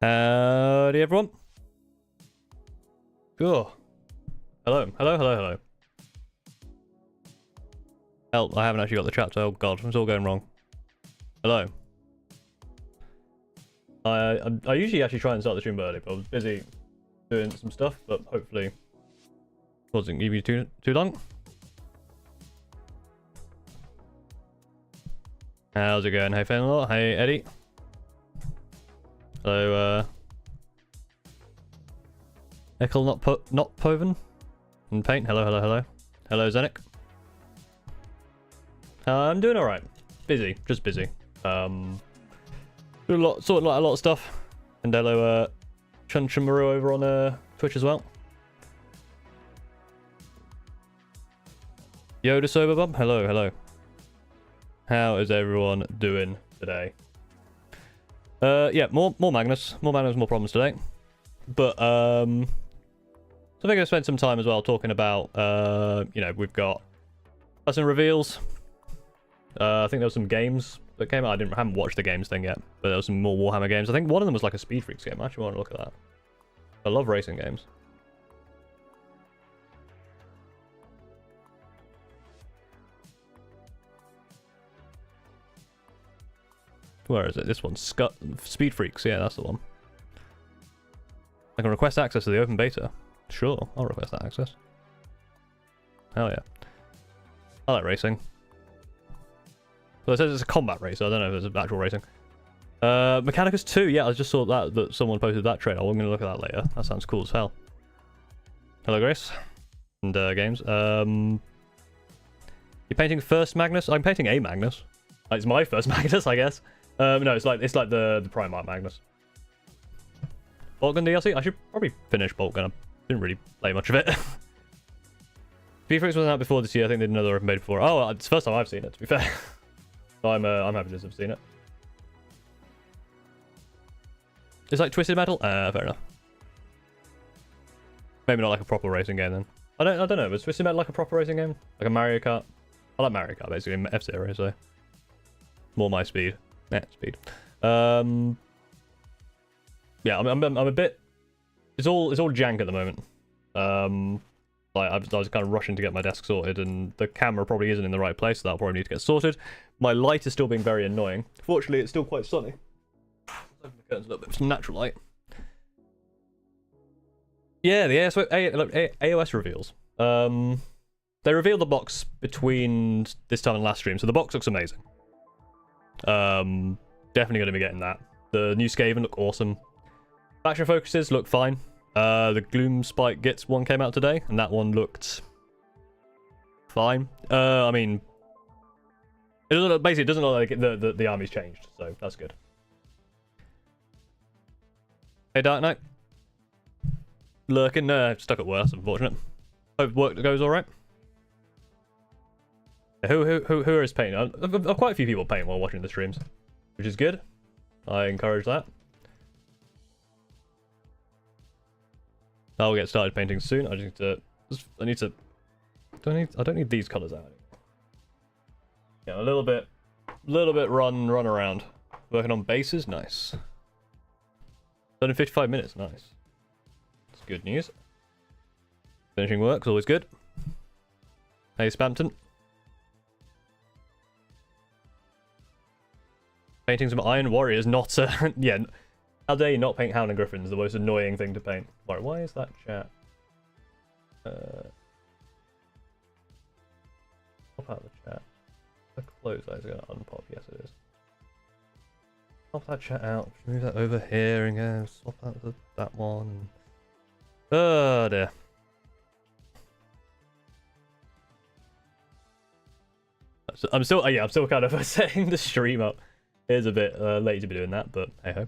Howdy everyone. Cool. Hello. Hell, I haven't actually got the chat, so oh god, it's all going wrong. Hello. I usually actually try and start the stream early, but I was busy doing some stuff, but hopefully it wasn't give you too long. How's it going? Hey Fenlor, hey Eddie. Hello, Eckel not Poven and Paint. Hello. Hello Zenik. I'm doing alright. Busy, just busy. Doing a lot of stuff. And hello, Chun Chumaru over on Twitch as well. Yoda Soberbub, hello. How is everyone doing today? Yeah, more Magnus, more problems today. But so I think I'm gonna spend some time as well talking about you know, we've got some reveals. I think there were some games that came out. I haven't watched the games thing yet, but there was some more Warhammer games. I think one of them was like a Speed Freaks game. I actually want to look at that. I love racing games. Where is it? This one. Speed Freaks. Yeah, that's the one. I can request access to the open beta. Sure, I'll request that access. Hell yeah. I like racing. Well, it says it's a combat race, so I don't know if it's actual racing. Mechanicus 2, yeah, I just saw that someone posted that trailer. I'm going to look at that later. That sounds cool as hell. Hello, Grace. And games. You're painting first Magnus? I'm painting a Magnus. It's my first Magnus, I guess. No, it's like the Primarch Magnus. Boltgun DLC? I should probably finish Boltgun. I didn't really play much of it. V-Freaks wasn't out before this year. I think they did another open beta before. Oh, it's the first time I've seen it, to be fair. So I'm happy to have seen it. It's like Twisted Metal? Fair enough. Maybe not like a proper racing game then. I don't know. Was Twisted Metal like a proper racing game? Like a Mario Kart? I like Mario Kart basically. F-Zero, so more my speed. Speed. Yeah, I'm a bit. It's all jank at the moment. Like I was kind of rushing to get my desk sorted, and the camera probably isn't in the right place, so that'll probably need to get sorted. My light is still being very annoying. Fortunately, it's still quite sunny. Let's open the curtains a little bit for some natural light. Yeah, the AOS reveals. They revealed the box between this time and last stream, so the box looks amazing. Definitely going to be getting that. The new Skaven look awesome. Faction focuses look fine. The Gloom Spike Gits one came out today, and that one looked fine. I mean, it doesn't look, basically it doesn't look like the army's changed, so that's good. Hey Dark Knight, lurking. Stuck at work. That's unfortunate. Hope work goes all right. Who is painting? Quite a few people paint while watching the streams, which is good. I encourage that. I'll get started painting soon. I just need to. I don't need these colors out. Yeah, a little bit run around. Working on bases, nice. Done in 55 minutes, nice. That's good news. Finishing work's always good. Hey Spampton. Painting some Iron Warriors, not yeah. How dare you not paint Hound and Griffins? The most annoying thing to paint. Why is that chat? Pop out the chat. Close that is going to unpop. Yes, it is. Pop that chat out. Move that over here and go. Swap out that one. Oh dear. So I'm still kind of setting the stream up. It is a bit late to be doing that, but hey ho.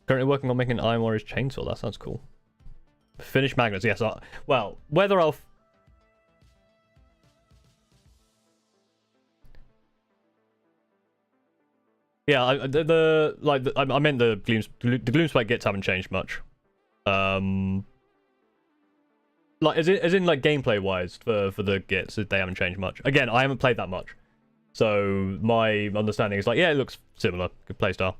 Currently working on making an Iron Warriors chainsaw. That sounds cool. Finish Magnus, yes. Well, whether I'll. Yeah, I meant the Gloom Spike Gits haven't changed much. Like as in like gameplay wise for the Gits, they haven't changed much. Again, I haven't played that much. So my understanding is like, yeah, it looks similar, good playstyle.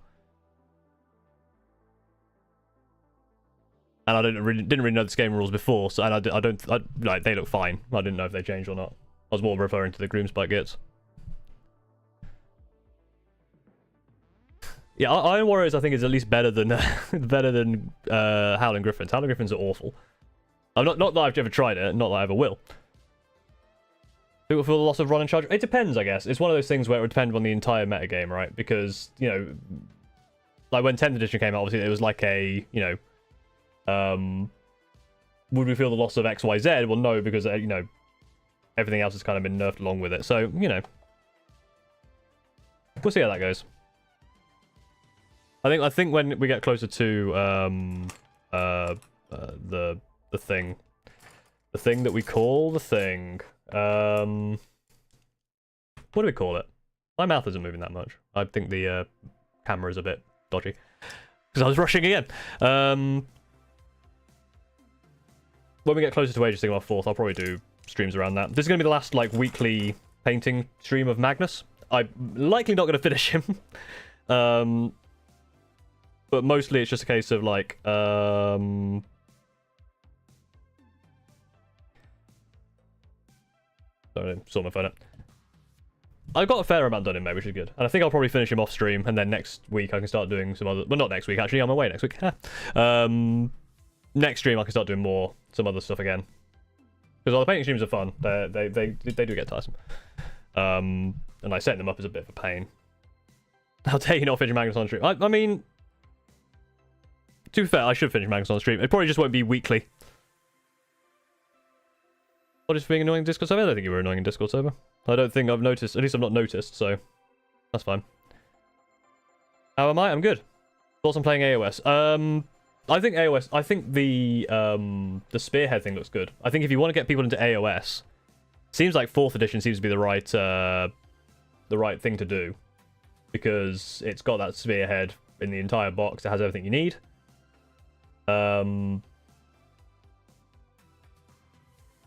and I didn't really know this game rules before, so and like they look fine. I didn't know if they changed or not. I was more referring to the Gloomspike gits. Yeah, Iron Warriors I think is at least better than Howling Griffins. Howling Griffins are awful. Not that I've ever tried it, not that I ever will. For the loss of run and charge, it depends, I guess. It's one of those things where it would depend on the entire metagame, right? Because, you know, like when 10th edition came out, obviously it was like a, you know, would we feel the loss of XYZ? Well, no, because, you know, everything else has kind of been nerfed along with it. So, you know, we'll see how that goes. I think when we get closer to the thing that we call the thing, what do we call it? My mouth isn't moving that much. I think the camera is a bit dodgy because I was rushing again. When we get closer to Age of Sigmar 4th, I'll probably do streams around that. This is going to be the last like weekly painting stream of Magnus. I'm likely not going to finish him. But mostly it's just a case of like sorry, saw my phone up. I've got a fair amount done in May, which is good. And I think I'll probably finish him off stream, and then next week I can start doing some other... Well, not next week, actually. I'm away next week. Next stream I can start doing some other stuff again. Because all the painting streams are fun. They do get tiresome. And like setting them up is a bit of a pain. How dare you not finish Magnus on stream? I mean... To be fair, I should finish Magnus on stream. It probably just won't be weekly. What is being annoying in Discord server? I don't think you were annoying in Discord server. I don't think I've noticed. At least I've not noticed, so that's fine. How am I? I'm good. Thoughts on playing AOS? I think AOS. I think the spearhead thing looks good. I think if you want to get people into AOS, seems like 4th edition seems to be the right thing to do, because it's got that spearhead in the entire box. It has everything you need.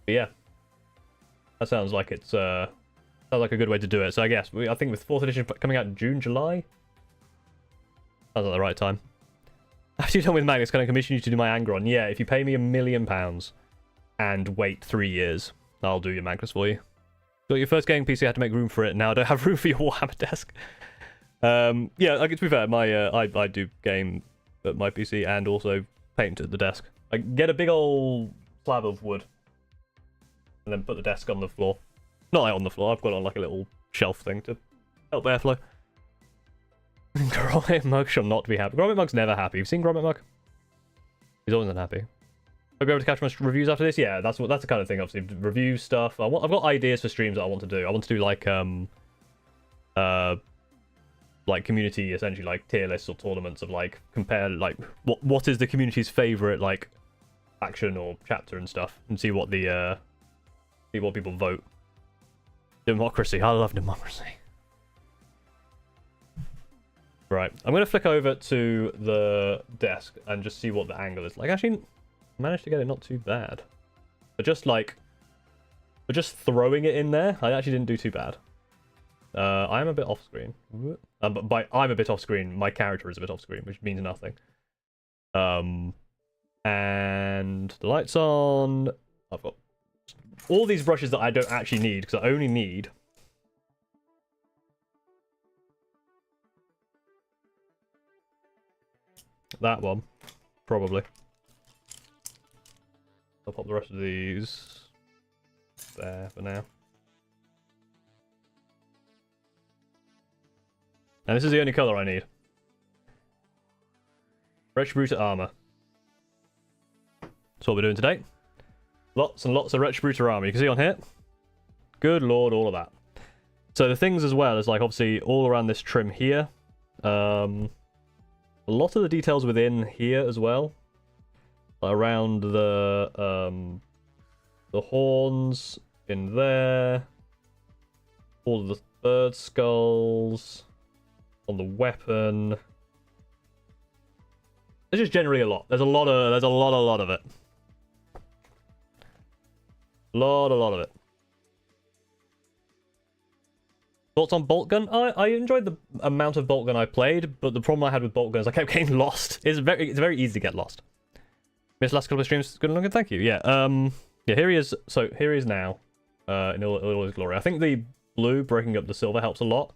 Yeah, that sounds like it's sounds like a good way to do it. So I guess I think with 4th edition coming out in June, July, sounds like the right time. After you're done with Magnus, can I commission you to do my Angron? Yeah, if you pay me £1 million and wait 3 years, I'll do your Magnus for you. Got your first gaming PC, had to make room for it. Now I don't have room for your Warhammer desk. Yeah, like, to be fair, my I do game at my PC and also paint at the desk. I get a big old slab of wood and then put the desk on the floor. Not like on the floor, I've got it on like a little shelf thing to help airflow. Gromit Mug shall not be happy. Gromit Mug's never happy. You've seen Gromit Mug? He's always unhappy. Hope you're able to catch my reviews after this. Yeah, that's the kind of thing. Obviously, review stuff. I've got ideas for streams that I want to do. I want to do like community, essentially like tier lists or tournaments of like compare like what is the community's favorite like faction or chapter and stuff, and see what the see what people vote. Democracy. I love democracy. Right, I'm gonna flick over to the desk and just see what the angle is like. Actually, managed to get it not too bad. But just throwing it in there, I actually didn't do too bad. I am a bit off screen. But by I'm a bit off screen, my character is a bit off screen, which means nothing. And the light's on. I've got all these brushes that I don't actually need, because I only need that one, probably. I'll pop the rest of these there for now. And this is the only colour I need. Retributor armour. That's what we're doing today. Lots and lots of Retributor armour. You can see on here. Good lord, all of that. So the things as well is like obviously all around this trim here. A lot of the details within here as well. Around the horns in there. All of the bird skulls. On the weapon. There's just generally a lot. There's a lot of it. A lot of it. Thoughts on bolt gun? I enjoyed the amount of bolt gun I played, but the problem I had with bolt gun is I kept getting lost. It's very easy to get lost. Missed last couple of streams. Good looking. Thank you. Yeah. Yeah. Here he is. So here he is now. In all his glory. I think the blue breaking up the silver helps a lot.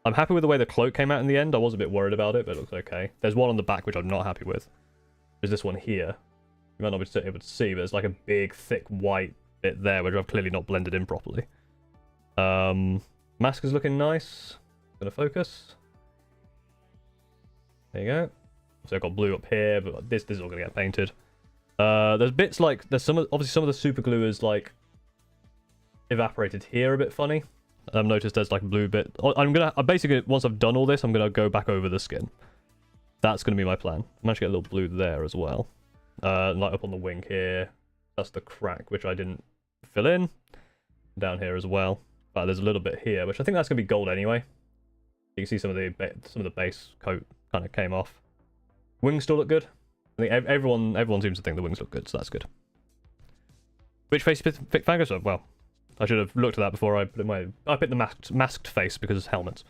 I'm happy with the way the cloak came out in the end. I was a bit worried about it, but it looks okay. There's one on the back which I'm not happy with. There's this one here. You might not be able to see, but there's like a big, thick white bit there, which I've clearly not blended in properly. Mask is looking nice. Gonna focus. There you go. So I've got blue up here, but this is all gonna get painted. There's bits like obviously some of the super glue is like evaporated here a bit funny. I've noticed there's like a blue bit. I basically, once I've done all this, I'm gonna go back over the skin. That's gonna be my plan. I managed to get a little blue there as well. Light up on the wing here. That's the crack which I didn't fill in. Down here as well. But there's a little bit here, which I think that's gonna be gold anyway. You can see some of the base coat kind of came off. Wings still look good. I think everyone seems to think the wings look good, so that's good. Which face you pick fingers up? Well, I should have looked at that before I put in I picked the masked face because it's helmets.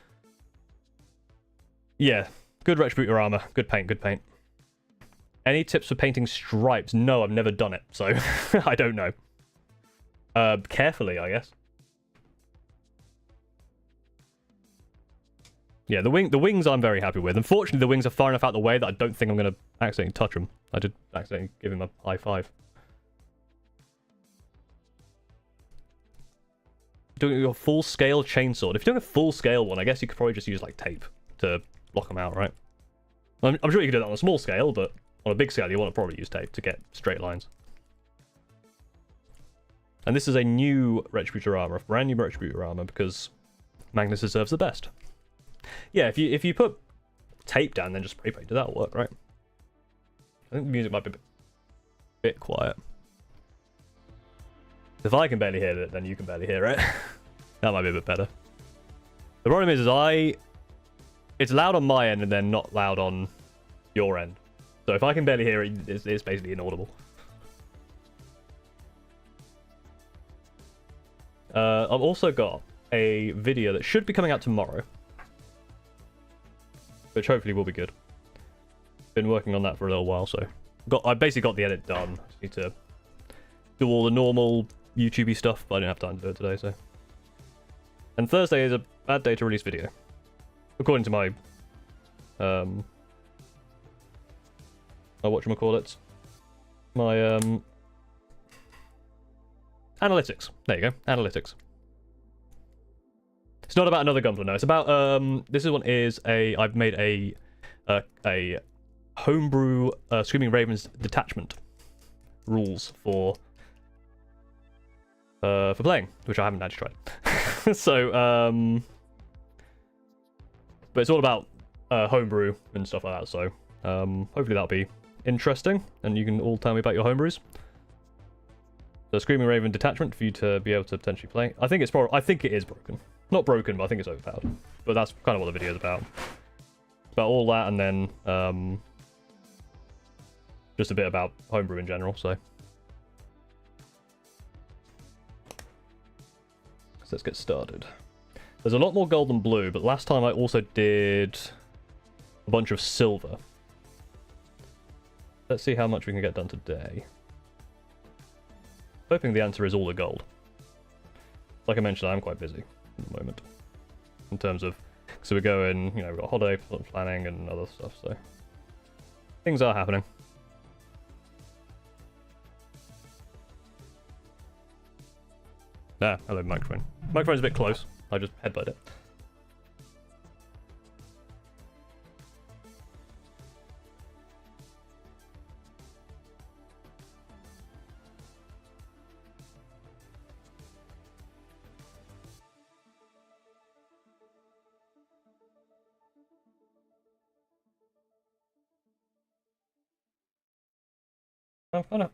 Yeah, good Retributor armor, good paint, good paint. Any tips for painting stripes? No, I've never done it, so I don't know. Carefully, I guess. Yeah, the wings I'm very happy with. Unfortunately, the wings are far enough out the way that I don't think I'm going to accidentally touch them. I did accidentally give him a high five. Doing a full-scale chainsaw. If you're doing a full-scale one, I guess you could probably just use, like, tape to block them out, right? I'm sure you could do that on a small scale, but on a big scale, you want to probably use tape to get straight lines. And this is a new Retributor armor, a brand new Retributor armor, because Magnus deserves the best. Yeah, if you put tape down, then just spray paint, that'll work, right? I think the music might be a bit quiet. If I can barely hear it, then you can barely hear it. That might be a bit better. The problem is it's loud on my end and then not loud on your end. So if I can barely hear it, it's basically inaudible. I've also got a video that should be coming out tomorrow, which hopefully will be good. Been working on that for a little while, so I basically got the edit done. Just need to do all the normal YouTube-y stuff, but I didn't have time to do it today, so. And Thursday is a bad day to release video, according to my whatchamacallit, my analytics. There you go, analytics. It's not about another Gunpla, no. It's about this one is I've made a homebrew Screaming Ravens detachment rules for playing, which I haven't actually tried. So but it's all about homebrew and stuff like that. So hopefully that'll be interesting, and you can all tell me about your homebrews. So Screaming Raven detachment for you to be able to potentially play. I think it is broken. Not broken, but I think it's overpowered. But that's kind of what the video is about. It's about all that, and then just a bit about homebrew in general. So let's get started. There's a lot more gold than blue, but last time I also did a bunch of silver. Let's see how much we can get done today. Hoping the answer is all the gold. Like I mentioned, I'm quite busy at the moment. In terms of, so we're going, you know, we've got holiday planning and other stuff, so things are happening. Ah, hello microphone. Microphone's a bit close. I just headbutt it.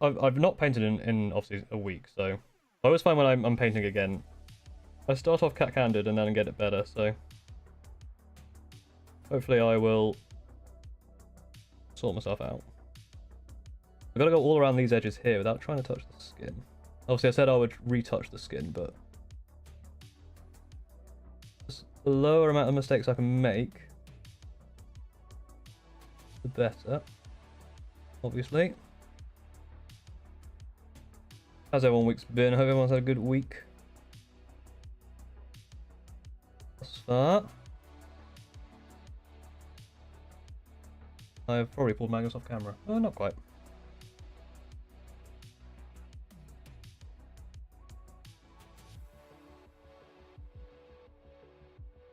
I've not painted in obviously a week, so I always find when I'm painting again, I start off cat-candid and then get it better, so hopefully I will sort myself out. I've got to go all around these edges here without trying to touch the skin. Obviously I said I would retouch the skin, but just the lower amount of mistakes I can make, the better, obviously. How's everyone's week's been? I hope everyone's had a good week. Thus far. I've probably pulled Magnus off camera. Oh, not quite.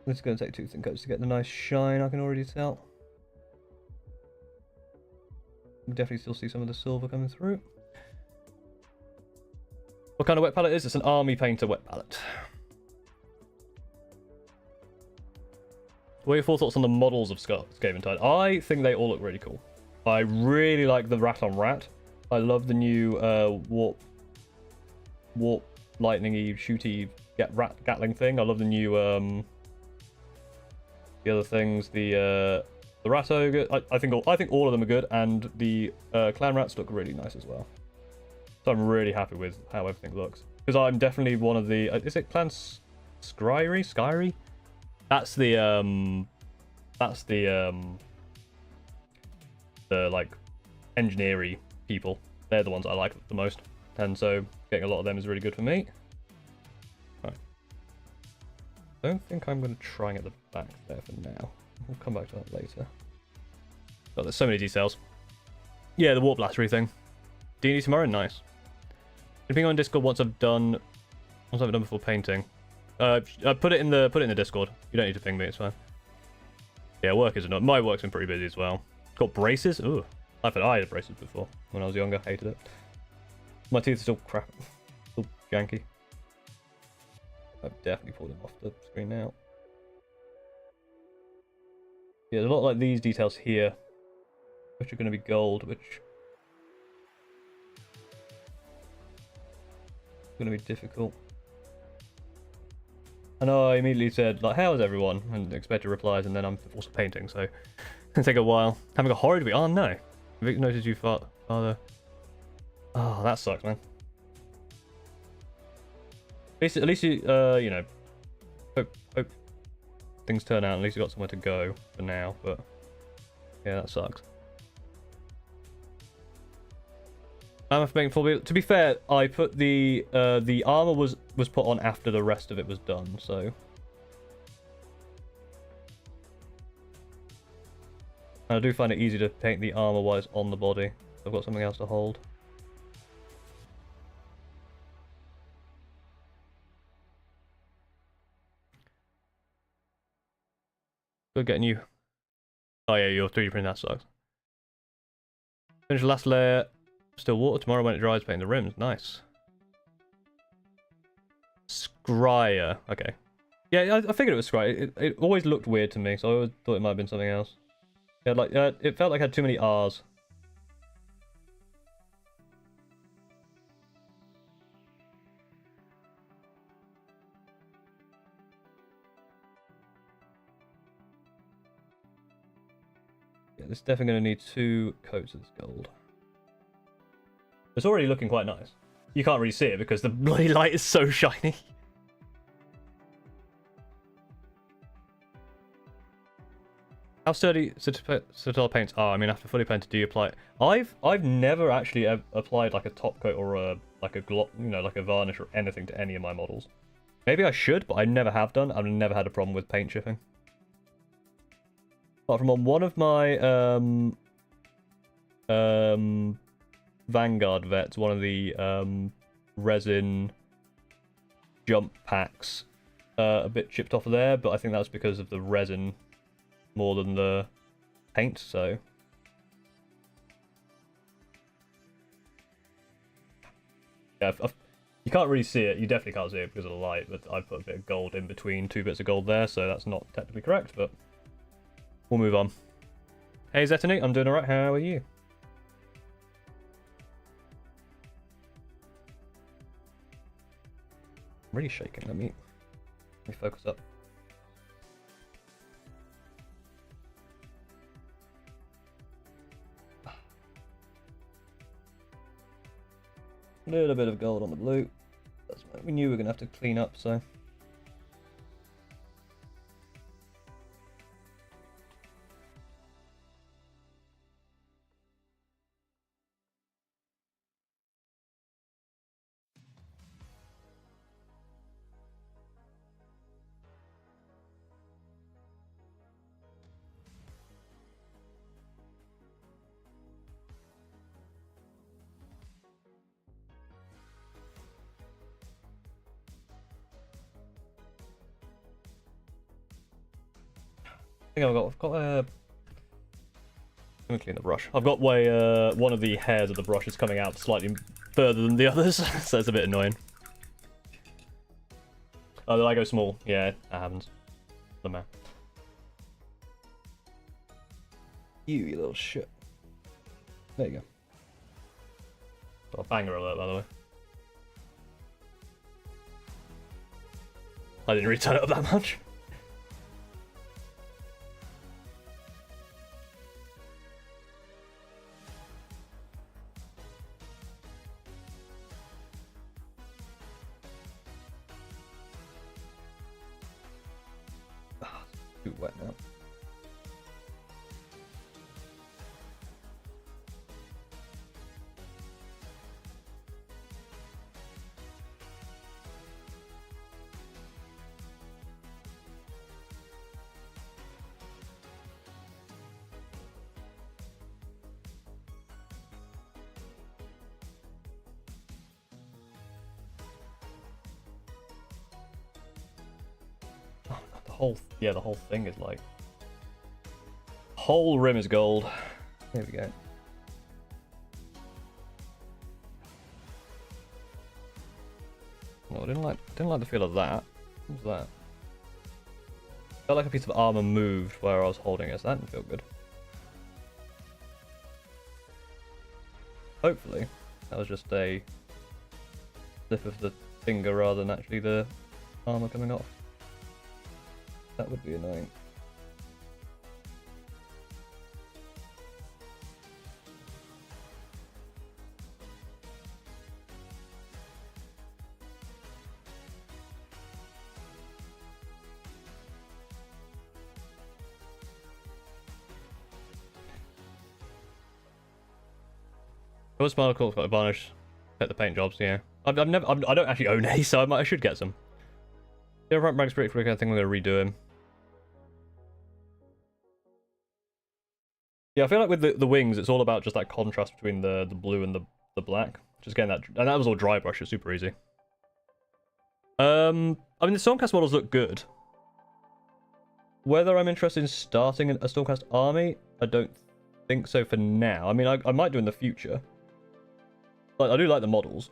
This is going to take 2 thin coats to get the nice shine, I can already tell. You can definitely still see some of the silver coming through. What kind of wet palette is this? An army painter wet palette. What are your full thoughts on the models of Scaventide? I think they all look really cool. I really like the rat on rat. I love the new warp lightning-y, shooty Gatling thing. I love the new the other things, the rat ogre. I think all of them are good, and the clan rats look really nice as well. So I'm really happy with how everything looks, because I'm definitely one of the is it clan Skyry? That's the like engineering people. They're the ones I like the most, and so getting a lot of them is really good for me. Right. I don't think I'm going to try and get the back there for now. We'll come back to that later. Oh, there's so many details. Yeah, the warp blastery thing. D&D tomorrow, nice. Anything on Discord once I've done before painting. I put it in the Discord. You don't need to ping me, it's fine. Yeah, work is enough. My work's been pretty busy as well. Got braces. Ooh, I had braces before when I was younger. Hated it. My teeth are still crap, still janky. I've definitely pulled them off the screen now. Yeah, there's a lot like these details here, which are going to be gold, which is going to be difficult. I know I immediately said, like, how's everyone? And expected replies, and then I'm also painting, so it's going to take a while. Having a horrid week. Oh, no. Vic noticed you father. Oh, that sucks, man. At least you, you know, hope things turn out. At least you got somewhere to go for now, but yeah, that sucks. I'm making full build. To be fair, I put the armor was put on after the rest of it was done, so. And I do find it easy to paint the armor while it's on the body. I've got something else to hold. Good getting you. Oh yeah, your 3D print, that sucks. Finish the last layer. Still water tomorrow when it dries, painting the rims. Nice. Scryer. Okay. Yeah, I figured it was Scryer. It always looked weird to me, so I always thought it might have been something else. Yeah, like it felt like it had too many R's. Yeah, this is definitely going to need 2 coats of this gold. It's already looking quite nice. You can't really see it because the bloody light is so shiny. How sturdy Citadel paints are? I mean, after fully painted, do you apply it? I've never actually applied like a top coat or like a varnish or anything to any of my models. Maybe I should, but I never have done. I've never had a problem with paint chipping. Apart from on one of my Vanguard vets, one of the resin jump packs, a bit chipped off of there, but I think that's because of the resin more than the paint, so. Yeah, you can't really see it. You definitely can't see it because of the light, but I put a bit of gold in between 2 bits of gold there, so that's not technically correct, but we'll move on. Hey Zetany, I'm doing alright, how are you? I'm really shaking, let me focus up. A little bit of gold on the blue. That's what we knew we were going to have to clean up, so. think I've got let me clean the brush. I've got way one of the hairs of the brush is coming out slightly further than the others, so it's a bit annoying. Oh, did I go small? Yeah, that happens. lmao. You little shit. There you go. Got a banger alert, by the way. I didn't really turn it up that much. Too wet now. The whole thing is like, whole rim is gold. There we go. No, I didn't like the feel of that. What was that? Felt like a piece of armor moved where I was holding it, so that didn't feel good. Hopefully, that was just a slip of the finger rather than actually the armor coming off. That would be annoying. It was smart, cool, got a varnish. Set the paint jobs, yeah. I don't actually own any, so I should get some. Yeah, right, Rank's pretty quick. I think I'm gonna redo him. Yeah, I feel like with the wings, it's all about just that contrast between the blue and the black. Just getting that, and that was all dry brush. It's super easy. I mean, the Stormcast models look good. Whether I'm interested in starting a Stormcast army, I don't think so for now. I mean, I might do in the future. But I do like the models.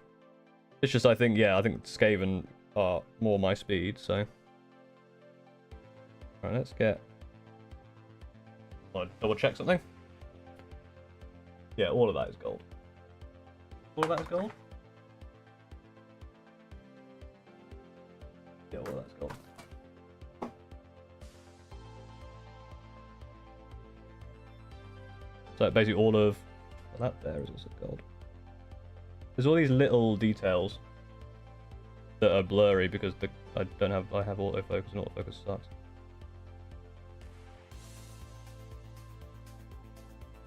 It's just I think Skaven are more my speed. So, all right, let's get. Double check something. Yeah, all of that is gold. All of that is gold? Yeah, all of that's gold. So basically all of that there is also gold. There's all these little details that are blurry because I have autofocus and autofocus sucks.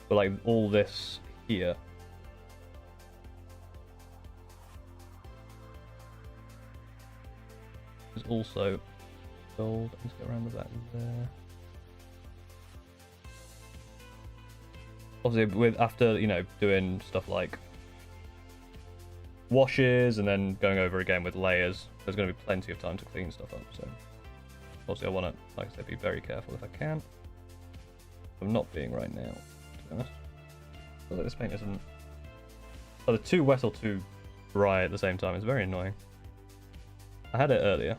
But like all this here is also gold. Let's get around the back there. Obviously, with after doing stuff like washes and then going over again with layers, there's going to be plenty of time to clean stuff up. So obviously, I want to, like I said, be very careful if I can. I'm not being right now. I feel like this paint isn't either too wet or too dry at the same time. It's very annoying. I had it earlier.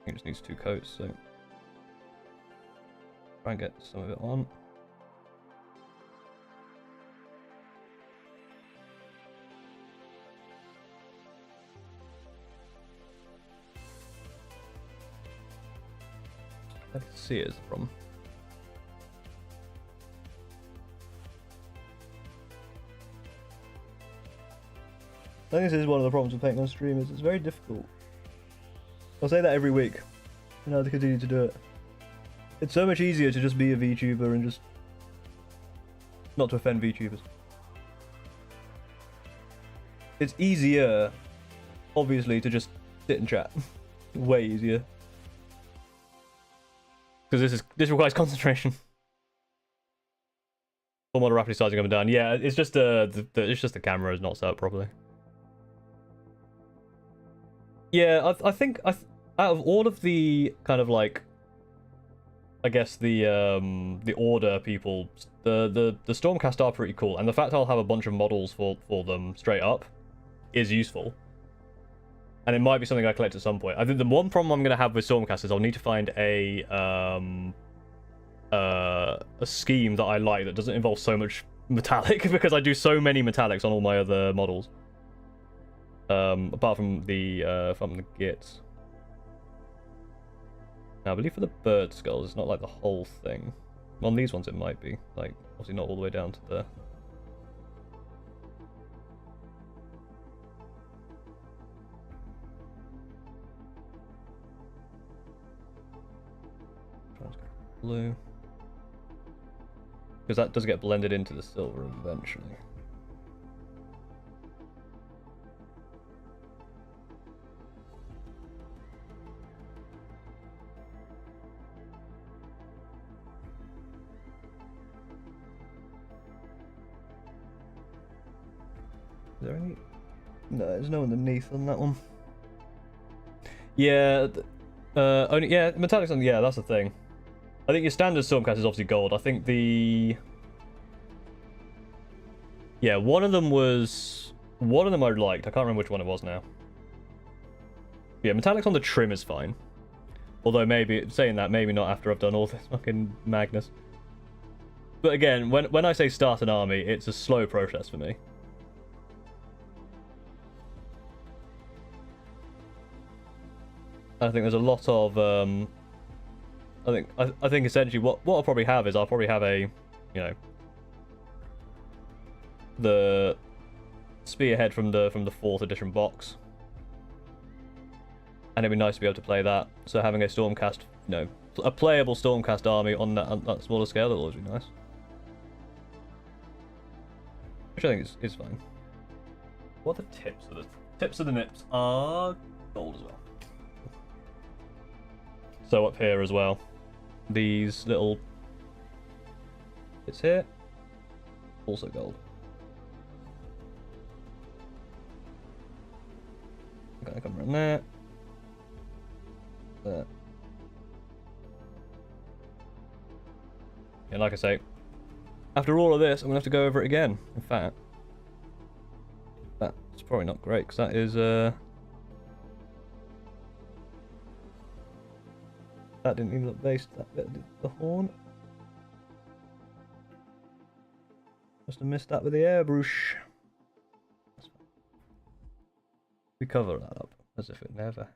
It just needs 2 coats, so try and get some of it on. I can see it is the problem. I think this is one of the problems with painting on stream, is it's very difficult. I'll say that every week, and I'll continue to do it. It's so much easier to just be a VTuber and just not to offend VTubers. It's easier, obviously, to just sit and chat. Way easier. Because this requires concentration. Full model rapidly sizing up and down. Yeah, it's just it's just the camera is not set up properly. Yeah, I think out of all of the kind of like, I guess the order people, the Stormcast are pretty cool, and the fact I'll have a bunch of models for them straight up is useful. And it might be something I collect at some point. I think the one problem I'm gonna have with Stormcast is I'll need to find a scheme that I like that doesn't involve so much metallic, because I do so many metallics on all my other models. Apart from the Gits. Now, I believe for the bird skulls, it's not like the whole thing. On these ones, it might be. Like, obviously not all the way down to the... blue. Because that does get blended into the silver eventually. Is there any? No, there's no underneath on that one. Yeah, only metallics on. Yeah, that's the thing. I think your standard Stormcast is obviously gold. I think the one of them I liked. I can't remember which one it was now. Yeah, metallics on the trim is fine. Although maybe saying that, maybe not after I've done all this fucking Magnus. But again, when I say start an army, it's a slow process for me. I think there's a lot of I think essentially what I'll probably have is I'll probably have a, the spearhead from the 4th edition box, and it'd be nice to be able to play that. So having a Stormcast, a playable Stormcast army on that smaller scale, that'll always be nice. Which I think is fine. What are the tips of the nips are gold as well. So up here as well, these little bits here, also gold. I'm gonna come around there. There. And like I say, after all of this, I'm gonna have to go over it again. In fact, that's probably not great, because that is that didn't even look based, that bit, the horn. Must have missed that with the airbrush. We cover that up as if it never.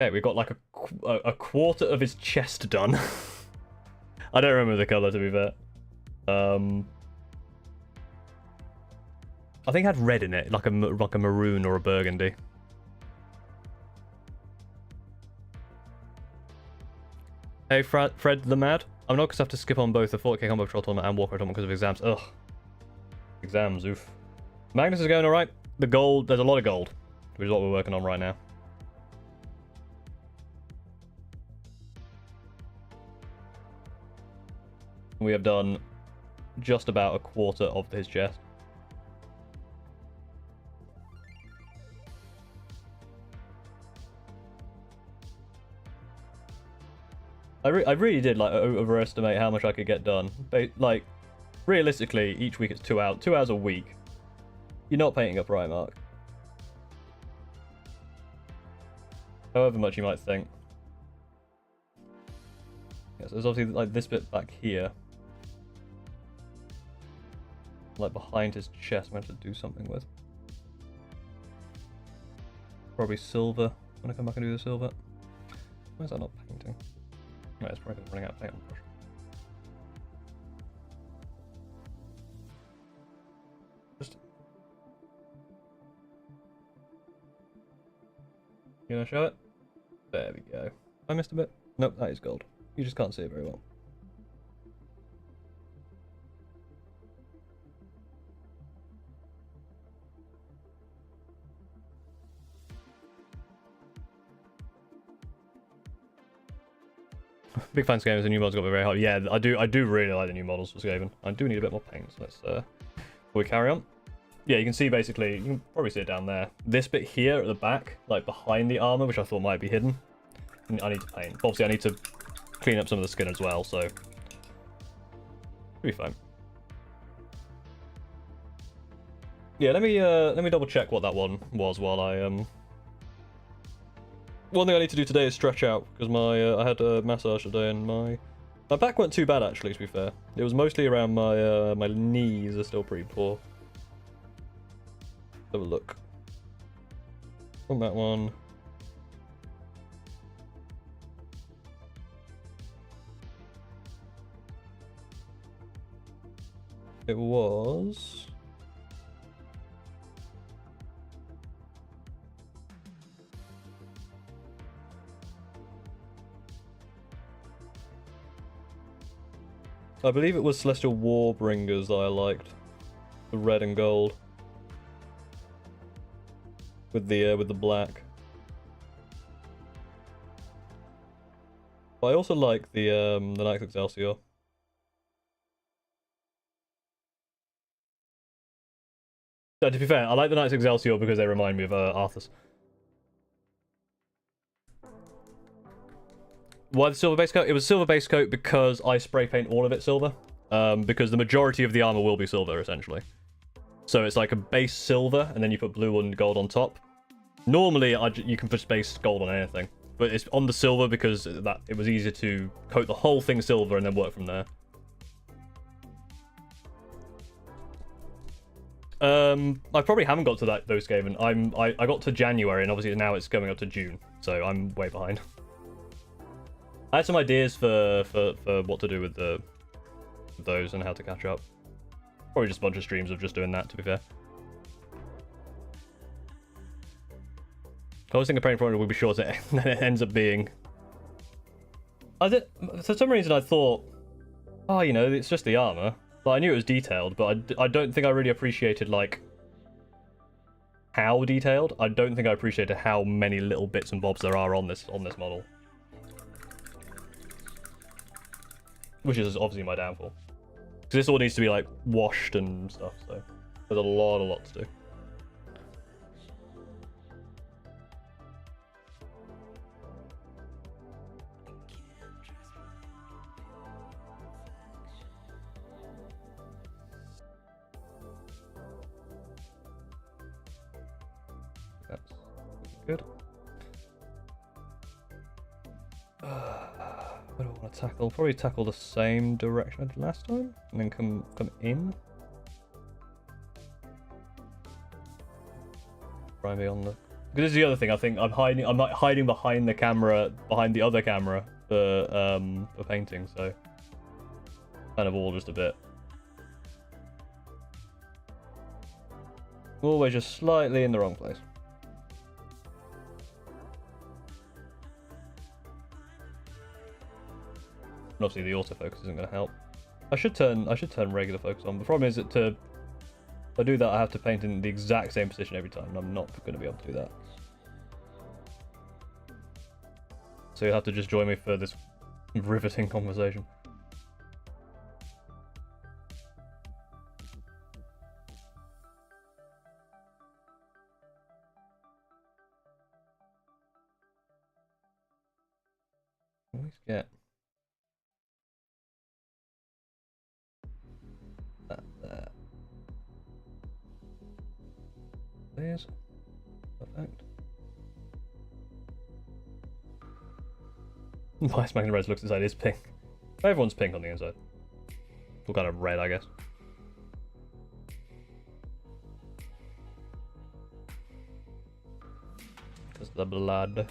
Okay, we got like a quarter of his chest done. I don't remember the color, to be fair. I think it had red in it, like a maroon or a burgundy. Hey, Fred the Mad. I'm not going to have to skip on both the 40k Combo Patrol Tournament and Warcraft Tournament because of exams. Ugh. Exams, oof. Magnus is going alright. The gold, there's a lot of gold, which is what we're working on right now. We have done just about a quarter of his chest. I really did like overestimate how much I could get done. Like, realistically, each week it's 2 hours. 2 hours a week. You're not painting up right, Mark. However much you might think. Yes, there's obviously like this bit back here, like behind his chest. I'm going to have to do something with. Probably silver. When I come back and do the silver. Why is that not painting? Right, it's probably running out of paint on the brush. Just... You wanna show it? There we go. I missed a bit. Nope, that is gold. You just can't see it very well. big fan of Skaven. The new models got me very hard. Yeah, I do really like the new models for Skaven. I do need a bit more paint, so let's before we carry on. Yeah, you can see basically, you can probably see it down there. This bit here at the back, like behind the armor, which I thought might be hidden, I need to paint. Obviously, I need to clean up some of the skin as well, so it'll be fine. Yeah, let me double check what that one was while I One thing I need to do today is stretch out because my I had a massage today and my back weren't too bad actually. To be fair, it was mostly around my my knees are still pretty poor. Have a look on that one. It was. I believe it was Celestial Warbringers that I liked, the red and gold, with the black. But I also like the Knights Excelsior. No, to be fair, I like the Knights Excelsior because they remind me of Arthur's. Why the silver base coat? It was silver base coat because I spray paint all of it silver. Because the majority of the armor will be silver, essentially. So it's like a base silver, and then you put blue and gold on top. Normally, you can put base gold on anything. But it's on the silver because it was easier to coat the whole thing silver and then work from there. I probably haven't got to those Skaven. I got to January, and obviously now it's coming up to June. So I'm way behind. I had some ideas for what to do with those and how to catch up. Probably just a bunch of streams of just doing that, to be fair. I always think a paint project would be shorter, and then it ends up being... For some reason I thought, oh, you know, it's just the armor. But I knew it was detailed, but I don't think I really appreciated, like, how detailed. I don't think I appreciated how many little bits and bobs there are on this model. Which is obviously my downfall. Because this all needs to be, like, washed and stuff, so there's a lot to do. That's good. What do I want to tackle? Probably tackle the same direction I did last time, and then come in. Try and be on the. Because this is the other thing. I think I'm like hiding behind the camera, behind the other camera for painting. So kind of all just a bit. Always just slightly in the wrong place. And obviously the autofocus isn't going to help. I should turn regular focus on. The problem is that if I do that, I have to paint in the exact same position every time, and I'm not going to be able to do that. So you'll have to just join me for this riveting conversation. Always get that there. There's perfect. Magnus The Red looks inside is pink. Everyone's pink on the inside. All kind of red, I guess. Because the blood.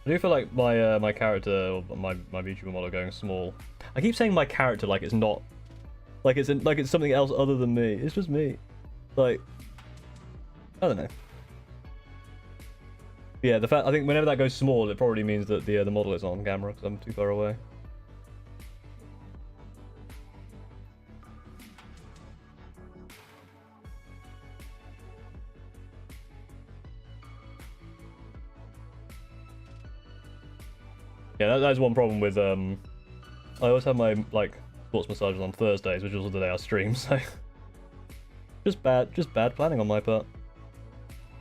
I do feel like my my character, or my VTuber model going small. I keep saying my character like it's not, like it's something else other than me. It's just me. Like, I don't know. Yeah, the fact I think whenever that goes small, it probably means that the model is on camera because I'm too far away. Yeah, that's one problem with I always have my like sports massages on Thursdays, which is also the day I stream. So just bad planning on my part.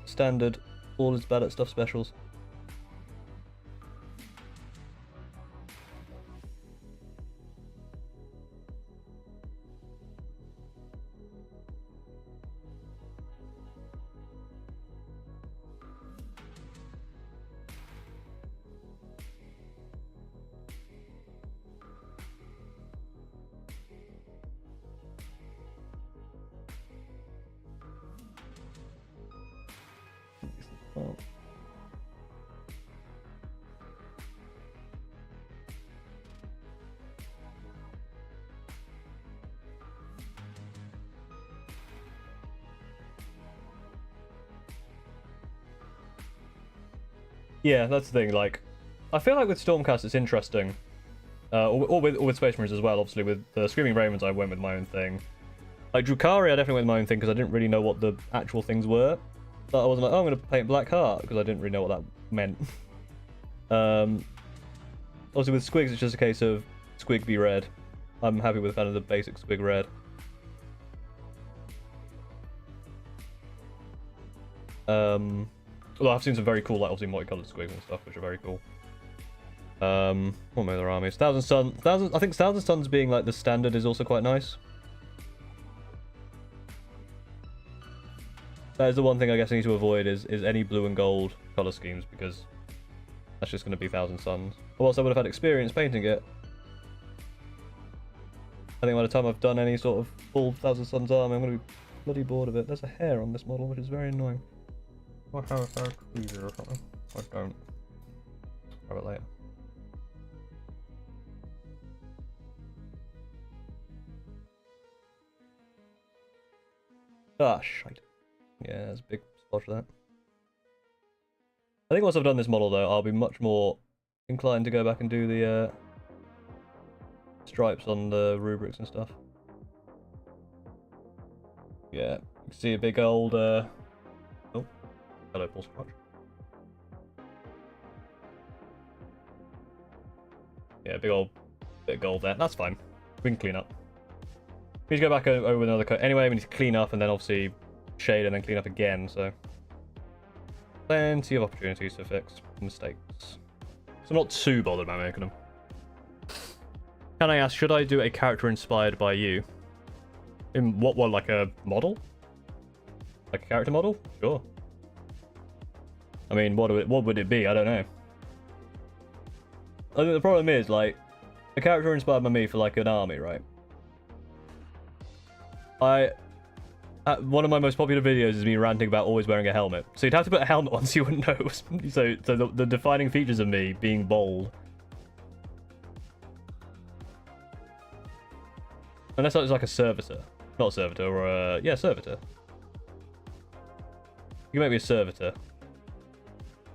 Standard, all is bad at stuff specials. Oh. Yeah, that's the thing. Like, I feel like with Stormcast, it's interesting. Or with Space Marines as well. Obviously, with the Screaming Ravens, I went with my own thing. Like Drukhari, I definitely went with my own thing because I didn't really know what the actual things were. But I wasn't like, oh, I'm going to paint Black Heart because I didn't really know what that meant. Obviously, with Squigs, it's just a case of Squig be red. I'm happy with kind of the basic Squig red. Although I've seen some very cool, like obviously multicolored Squigs and stuff, which are very cool. What are my other armies? I think Thousand Suns being like the standard is also quite nice. That is the one thing I guess I need to avoid is any blue and gold color schemes because that's just going to be Thousand Suns. Or else I would have had experience painting it. I think by the time I've done any sort of full Thousand Suns army, I'm going to be bloody bored of it. There's a hair on this model, which is very annoying. I have a hair tweezer or something. I don't. I'll have it later. Ah, shite. Yeah, there's a big spot for that. I think once I've done this model, though, I'll be much more inclined to go back and do the stripes on the rubrics and stuff. Yeah, you can see a big old... Oh, hello, Paul Scratch. Yeah, big old bit of gold there. That's fine. We can clean up. We need to go back over another coat. Anyway, we need to clean up and then obviously shade and then clean up again, so plenty of opportunities to fix mistakes. So I'm not too bothered about making them. Can I ask, should I do a character inspired by you? In what, like a model? Like a character model? Sure. I mean, what would it be? I don't know. I think the problem is, like, a character inspired by me for, like, an army, right? One of my most popular videos is me ranting about always wearing a helmet. So you'd have to put a helmet on so you wouldn't know. So the defining features of me being bold. Unless it's like a servitor. Not a servitor, or a... Yeah, servitor. You can make me a servitor.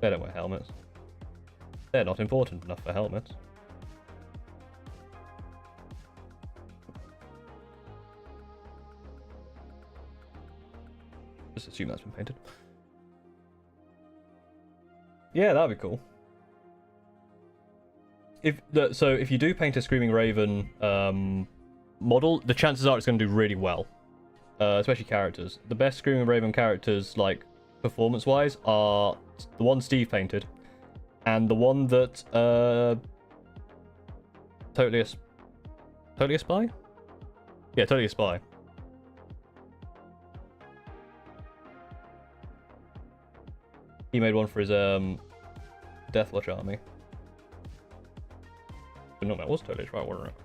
They don't wear helmets. They're not important enough for helmets. Just assume that's been painted. Yeah, that'd be cool. So if you do paint a Screaming Raven model, the chances are it's going to do really well. Especially characters. The best Screaming Raven characters, like performance-wise, are the one Steve painted, and the one that Totally a Spy? Yeah, Totally a Spy. He made one for his Deathwatch army. But no, that was Totally a Spy, wasn't it?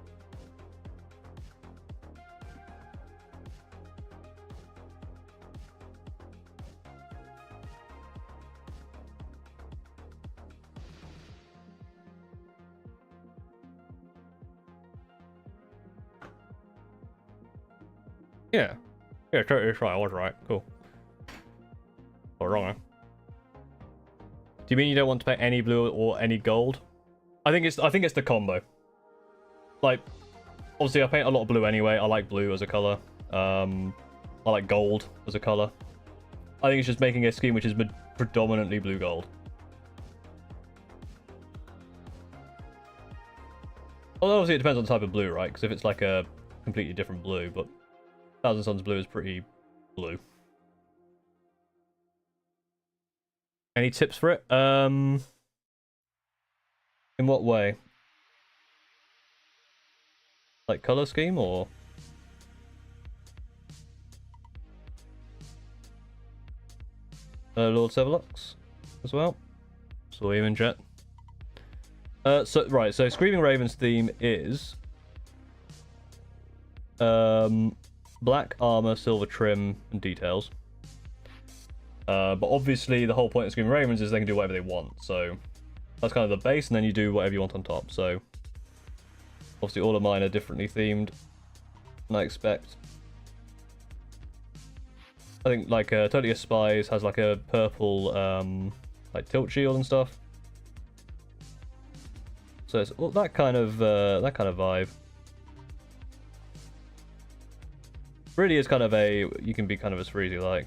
Yeah. Yeah, totally right. I was right. Cool. Or wrong, huh? Do you mean you don't want to pay any blue or any gold? I think it's the combo. Like, obviously I paint a lot of blue anyway. I like blue as a color. I like gold as a color. I think it's just making a scheme which is predominantly blue gold. Well, obviously it depends on the type of blue, right? Because if it's like a completely different blue, but Thousand Suns blue is pretty blue. Any tips for it? In what way? Like color scheme or? Lord Severlux as well. Saw him in chat. So Screaming Raven's theme is black armor, silver trim, and details. But obviously the whole point of Screaming Ravens is they can do whatever they want. So that's kind of the base, and then you do whatever you want on top. So obviously all of mine are differently themed, and I expect. I think like Totally a Spies has like a purple like tilt shield and stuff. So it's all that kind of vibe. Really is kind of you can be kind of as free as you like.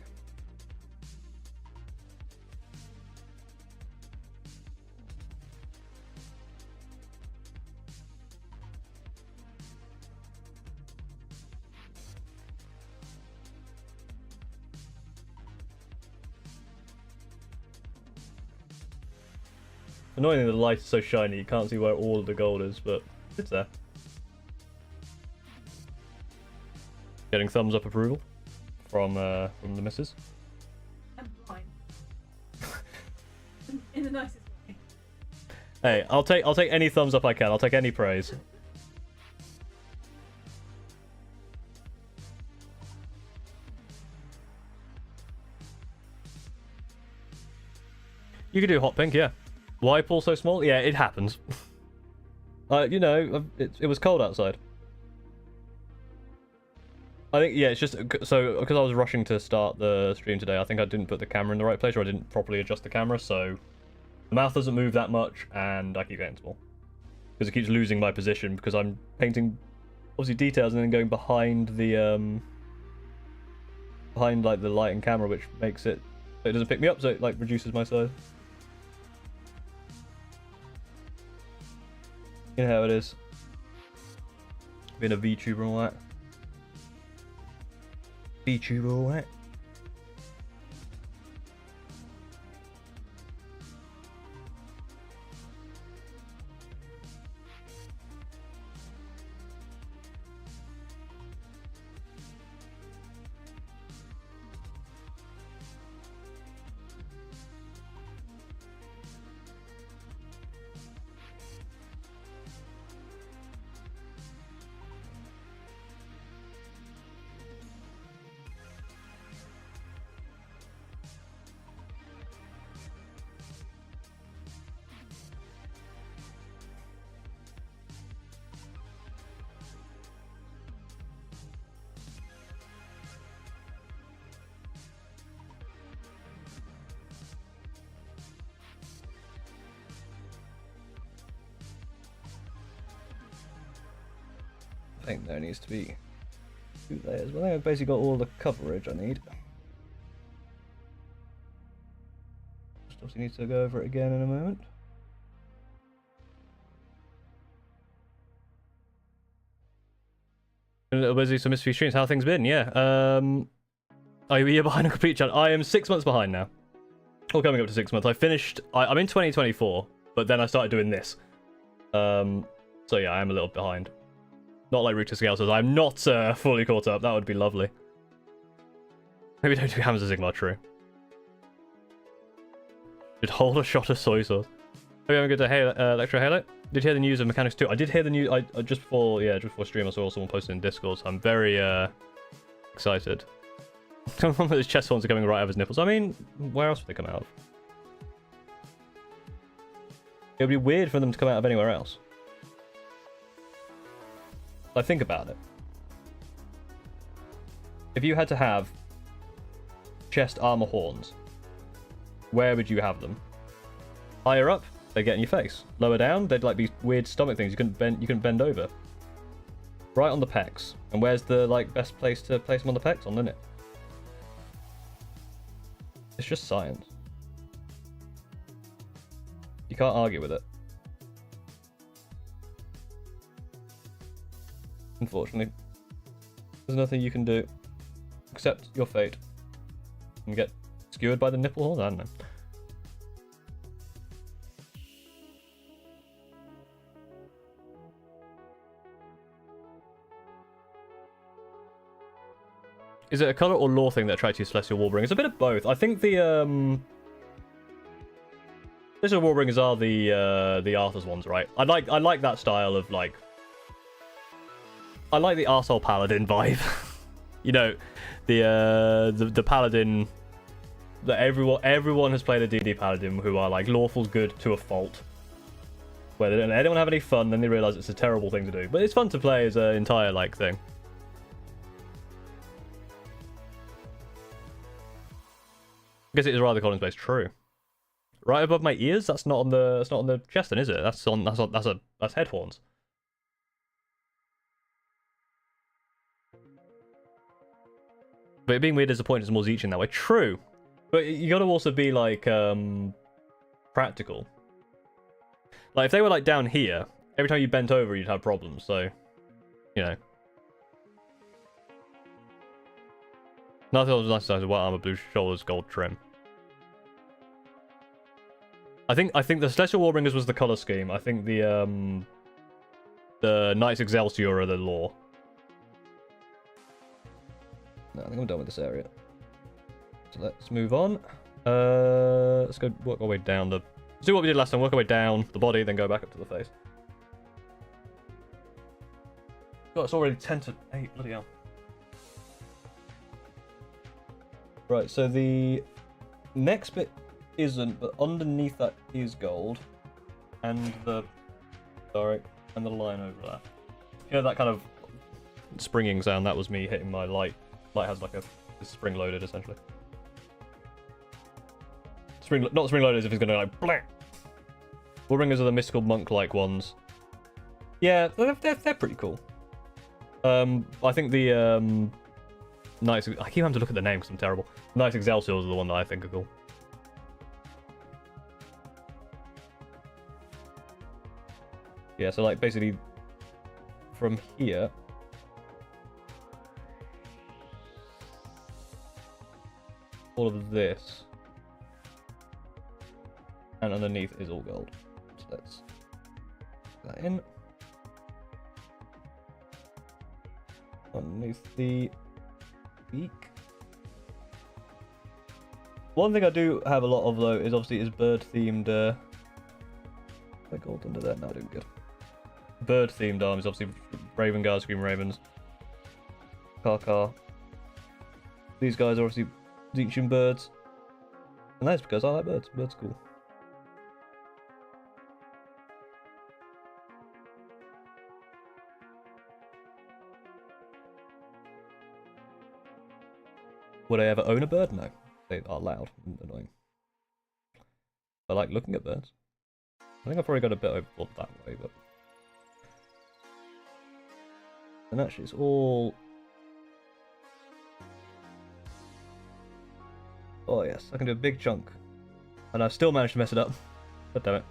Annoyingly, the light is so shiny you can't see where all of the gold is, but it's there. Getting thumbs up approval from the missus. I'm blind. In the nicest way. Hey, I'll take any thumbs up I can. I'll take any praise. You could do hot pink, yeah. Why pull so small? Yeah, it happens. You know, it was cold outside. I think, yeah, it's just, so, because I was rushing to start the stream today, I think I didn't put the camera in the right place, or I didn't properly adjust the camera, so the mouth doesn't move that much, and I keep getting small. Because it keeps losing my position, because I'm painting, obviously, details, and then going behind the, behind, like, the light and camera, which makes it, so it doesn't pick me up, so it, like, reduces my size. You know how it is. Being a VTuber and all that. VTuber, all that. I think there needs to be 2 layers, but I think I've basically got all the coverage I need. Just obviously need to go over it again in a moment. Been a little busy, so missed a few streams. How things been? Yeah. Are you a year behind a complete channel? I am 6 months behind now. Or coming up to 6 months. I finished. I'm in 2024, but then I started doing this. So yeah, I am a little behind. Not like Root to Scale says, I'm not fully caught up. That would be lovely. Maybe don't do Hamza Sigmar, true. Should hold a shot of soy sauce. Hope you're having a good day, Lecture Halo. Did you hear the news of Mechanics 2? I did hear the news. Just before stream, I saw someone posted in Discord. So I'm very excited. Some of those chest horns are coming right out of his nipples. I mean, where else would they come out of? It would be weird for them to come out of anywhere else. I think about it. if you had to have chest armor horns, where would you have them? Higher up, they get in your face. Lower down, they'd like be weird stomach things. You couldn't bend over. Right on the pecs. And where's the like best place to place them on the pecs? On the knit. It's just science. You can't argue with it. Unfortunately. There's nothing you can do. Accept your fate. And get skewered by the nipple horns? I don't know. Is it a color or lore thing that attracts you to Celestial Warbringers? It's a bit of both. I think the Celestial Warbringers are the Arthur's ones, right? I like that style of like. I like the arsehole paladin vibe. You know, the paladin that everyone has played a D&D paladin who are like lawful good to a fault. Where they don't have any fun, then they realize it's a terrible thing to do. But it's fun to play as an entire like thing. I guess it is rather Collins based. True. Right above my ears. That's not on the chest, then, is it? That's head horns. But it being weird is the point. It's more Zeech in that way. True. But you got to also be like practical. Like if they were like down here, every time you bent over, you'd have problems. So, you know. Nothing else nice size of white armor, blue shoulders, gold trim. I think the Celestial Warbringers was the color scheme. I think the Knights Excelsior are the lore. No, I think I'm done with this area. So let's move on. Let's go work our way down the. Let's do what we did last time. Work our way down the body, then go back up to the face. God, it's already 10 to 8. Bloody hell. Right, so the next bit isn't, but underneath that is gold, and the line over that. You know that kind of springing sound? That was me hitting my light. Light has like it's spring loaded essentially. Not spring loaded as if it's gonna like blah. Warbringers are the mystical monk-like ones. Yeah, they're pretty cool. I think the Knights. I keep having to look at the name because I'm terrible. Knights Excelsiors are the one that I think are cool. Yeah, so like basically from here. All of this. And underneath is all gold. So let's put that in. Underneath the beak. One thing I do have a lot of though is obviously bird themed gold under there, now doing good. Bird themed arms, obviously Raven Guard, Scream Ravens. Car. These guys are obviously Zeechian birds. And that's because I like birds. Birds are cool. Would I ever own a bird? No. They are loud and annoying. I like looking at birds. I think I've probably got a bit overboard that way, but... And actually it's all... Oh yes, I can do a big chunk. And I've still managed to mess it up. God damn it.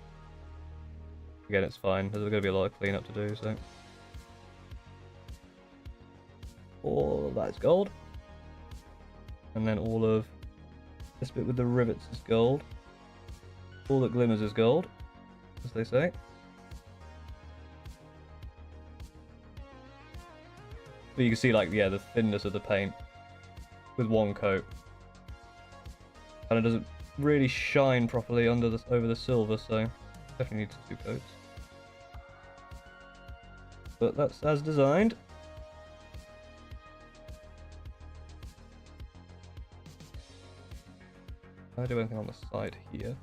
Again, it's fine. There's going to be a lot of cleanup to do, so... All of that is gold. And then all of this bit with the rivets is gold. All that glimmers is gold, as they say. But you can see, like, yeah, the thinness of the paint with one coat. And it doesn't really shine properly over the silver, so definitely needs 2 coats. But that's as designed. Can I do anything on the side here?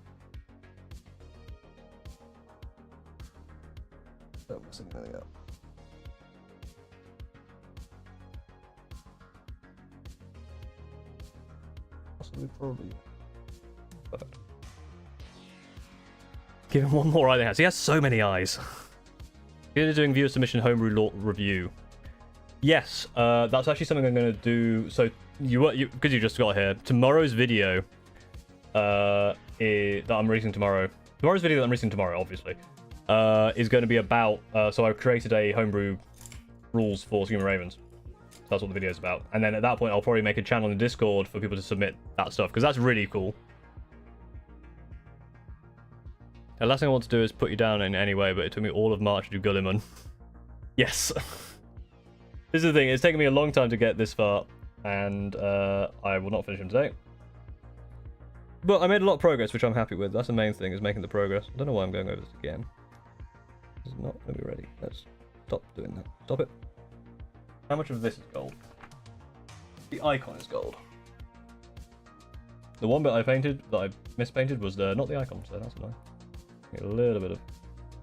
Oh, messing anything up. probably. Perfect. Give him one more eye. He has so many eyes. You're doing viewer submission homebrew law review. Yes, that's actually something I'm going to do. So because you just got here, tomorrow's video that I'm releasing tomorrow. Tomorrow's video that I'm releasing tomorrow, obviously, is going to be about. So I've created a homebrew rules for Human Ravens. That's what the video is about. And then at that point, I'll probably make a channel in Discord for people to submit that stuff, because that's really cool. The last thing I want to do is put you down in any way, but it took me all of March to do Gulliman. Yes. This is the thing, it's taken me a long time to get this far, and I will not finish him today. But I made a lot of progress, which I'm happy with. That's the main thing, is making the progress. I don't know why I'm going over this again. It's not going to be ready. Let's stop doing that. Stop it. How much of this is gold? The icon is gold. The one bit I painted, that I mispainted, was not the icon, so that's annoying. Get a little bit of...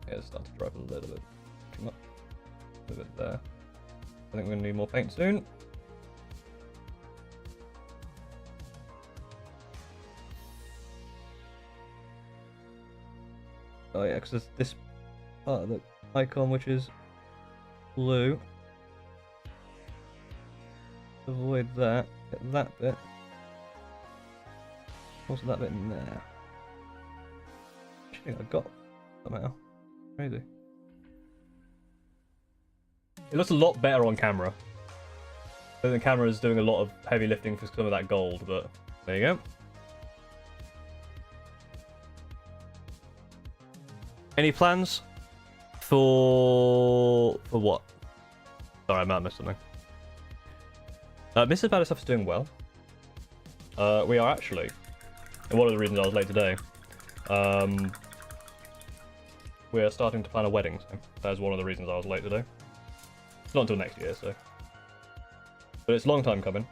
Yeah, it's starting to dry up a little bit. Too much. A little bit there. I think we're going to need more paint soon. Oh yeah, because there's this part of the icon which is blue. Avoid that. Get that bit. Also that bit in there. I think I got somehow. Crazy. It looks a lot better on camera. I think the camera is doing a lot of heavy lifting for some of that gold, but there you go. Any plans for what? Sorry, I might have missed something. Mrs. Bad Stuff is doing well. We are actually, and one of the reasons I was late today, we are starting to plan a wedding, so that is one of the reasons I was late today. It's not until next year, so. But it's a long time coming.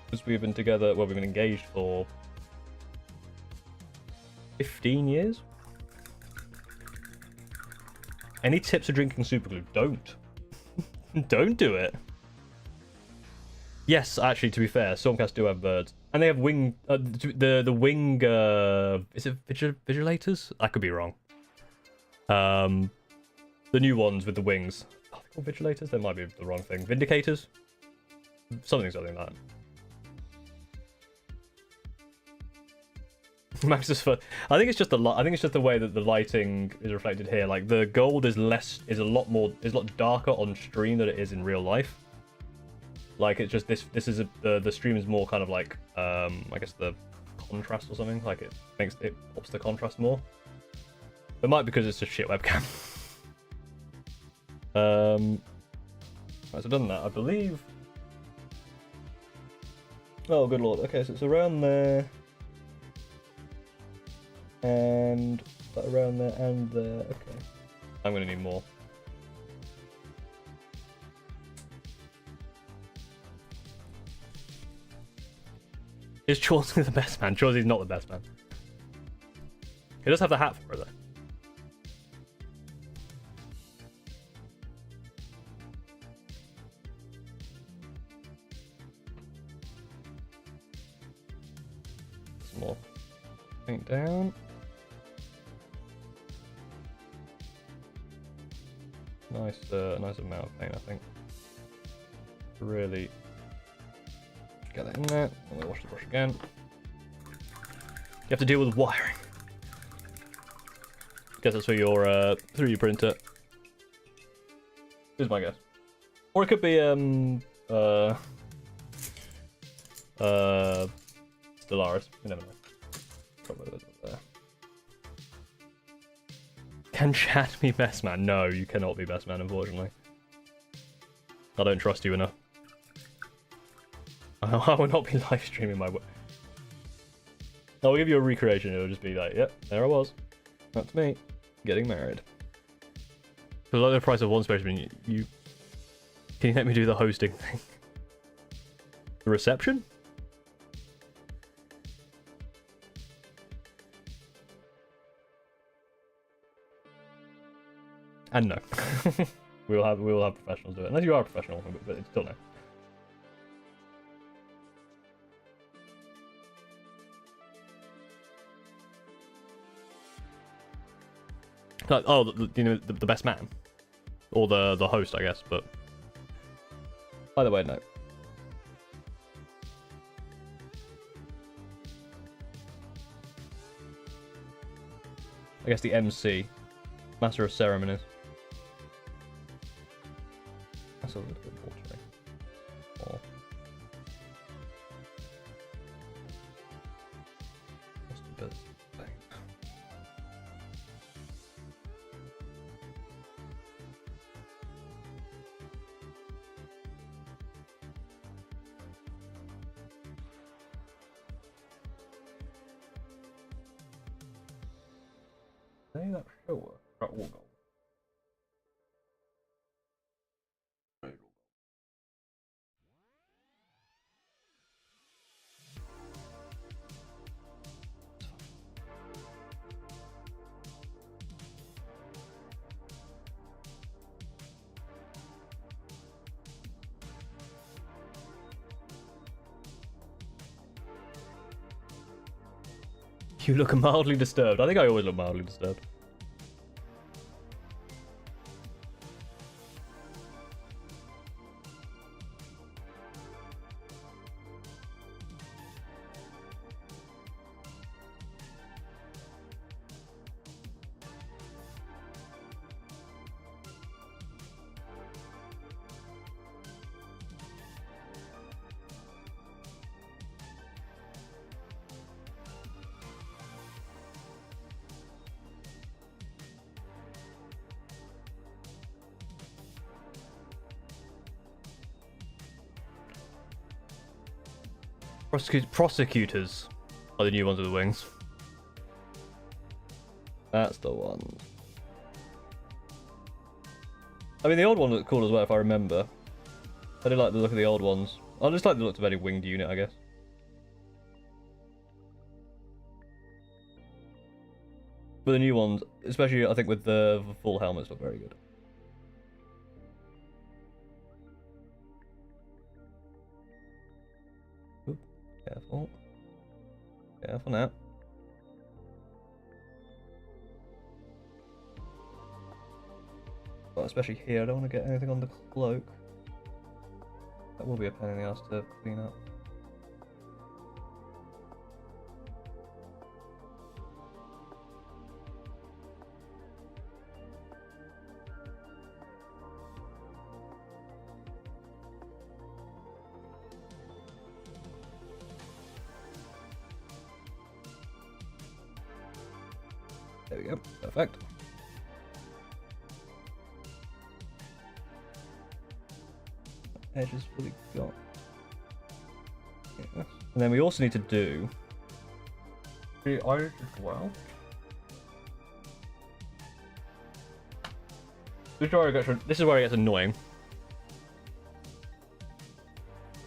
Because we've been together, well, we've been engaged for 15 years? Any tips for drinking superglue? Don't. Don't do it. Yes, actually, to be fair, Stormcast do have birds. And they have wing... the wing... is it vigilators? I could be wrong. The new ones with the wings. Are they called vigilators? That might be the wrong thing. Vindicators? Something like that. Max is fun. I think it's just I think it's just the way that the lighting is reflected here. Like the gold is a lot darker on stream than it is in real life. Like it's just this is the stream is more kind of like I guess the contrast or something. Like it ups the contrast more. It might be because it's a shit webcam. Right, so I've done that, I believe. Oh good lord. Okay, so it's around there. And around there and there. Okay. I'm gonna need more. Is Chauncey the best man? Chauncey's not the best man. He does have the hat for it though. Some more paint down. Nice amount of paint, I think. Really get that in there. I'm gonna wash the brush again. You have to deal with wiring. Guess that's for your 3D printer. Is my guess. Or it could be Stellaris. You never know. Probably there. Can Chad be best man? No, you cannot be best man, unfortunately. I don't trust you enough. I will not be live streaming my work. I'll give you a recreation. It'll just be like, yep, there I was. That's me. Getting married. For like the price of one space, you can you let me do the hosting thing? The reception? And no. we will have professionals do it. Unless you are a professional, but it's still no. Like, oh, you know, the best man. Or the host, I guess, but... Either way, no. I guess the MC. Master of Ceremonies. That's a little bit watery. Or... Just a bit... Say that sure. Right, we'll go. You look mildly disturbed. I think I always look mildly disturbed. Prosecutors are the new ones with the wings. That's the one. I mean, the old one looked cool as well, if I remember. I did like the look of the old ones. I just like the look of any winged unit, I guess. But the new ones, especially I think with the full helmets, look very good. Careful. Careful now. But especially here, I don't want to get anything on the cloak. That will be a pain in the ass to clean up. There we go, perfect. Edge is fully got. Yes. And then we also need to do the Irish as well. This is where it gets annoying.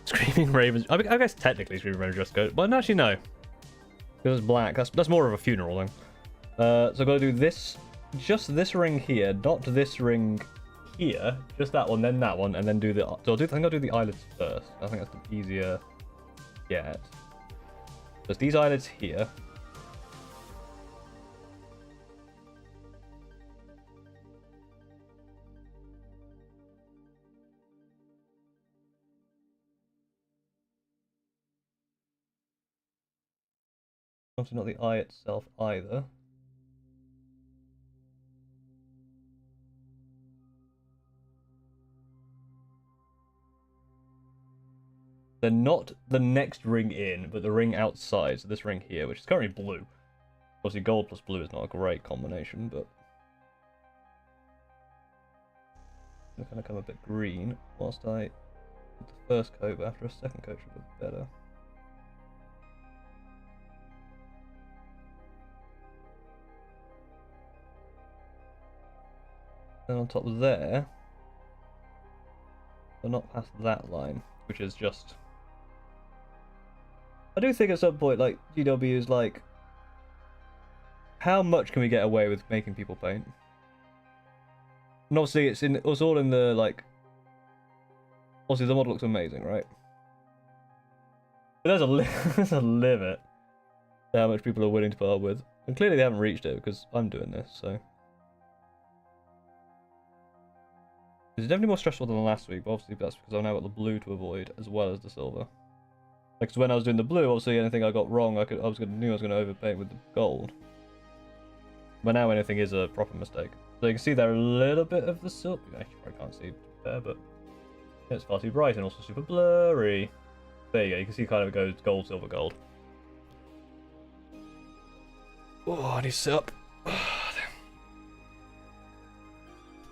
Screaming Ravens. I guess technically Screaming Ravens just go, but actually no. Because it's black. That's more of a funeral thing. So I've got to do this, just this ring here, not this ring here, just that one, then that one, and then do the. So I think I'll do the eyelids first. I think that's the easier get. Just these eyelids here. Obviously not the eye itself either. They're not the next ring in, but the ring outside. So this ring here, which is currently blue. Obviously gold plus blue is not a great combination, but... It's going to come a bit green, whilst I put the first coat, but after a second coat should look better. Then on top there, but not past that line, which is just... I do think at some point, like, GW is like, how much can we get away with making people paint? And obviously it's all in the, like, obviously the model looks amazing, right? But there's a limit to how much people are willing to put up with. And clearly they haven't reached it because I'm doing this, so... It's definitely more stressful than last week, but obviously that's because I've now got the blue to avoid as well as the silver. Like, 'cause when I was doing the blue, obviously anything I got wrong, knew I was gonna overpaint with the gold. But now anything is a proper mistake. So you can see there a little bit of the silver. Actually, I can't see there, but it's far too bright and also super blurry. There you go. You can see kind of it goes gold, silver, gold. Oh, I need to sit up.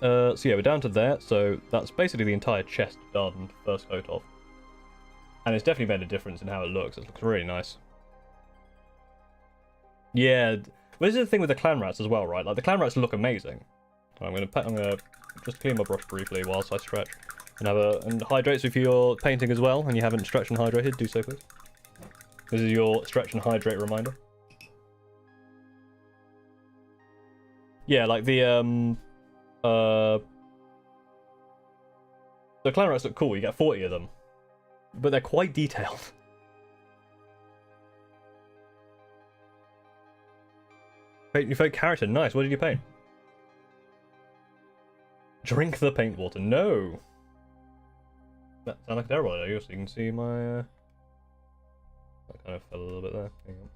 So yeah, we're down to there. So that's basically the entire chest done, first coat off. And it's definitely made a difference in how it looks. It looks really nice. Yeah, but this is the thing with the clan rats as well, right? Like the clan rats look amazing. I'm gonna just clean my brush briefly whilst I stretch and hydrate. So if you're painting as well and you haven't stretched and hydrated, do so please. This is your stretch and hydrate reminder. Yeah, like the clan rats look cool. You get 40 of them, but they're quite detailed. Paint your fake character. Nice. What did you paint? Drink the paint water. No. That sounds like a terrible idea. So you can see my. That kind of fell a little bit there. Hang on.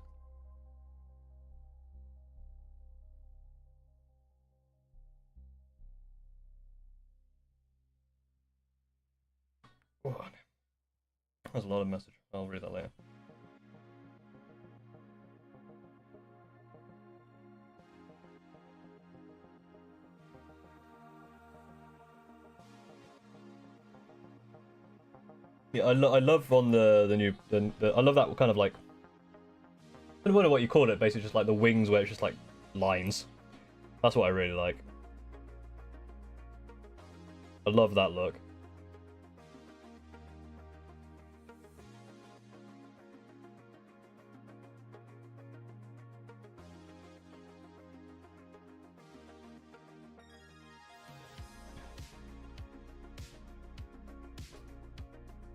Oh, that's a lot of message. I'll read that later. Yeah, I love on the new I love that kind of like, I don't know what you call it, basically just like the wings where it's just like lines. That's what I really like. I love that look.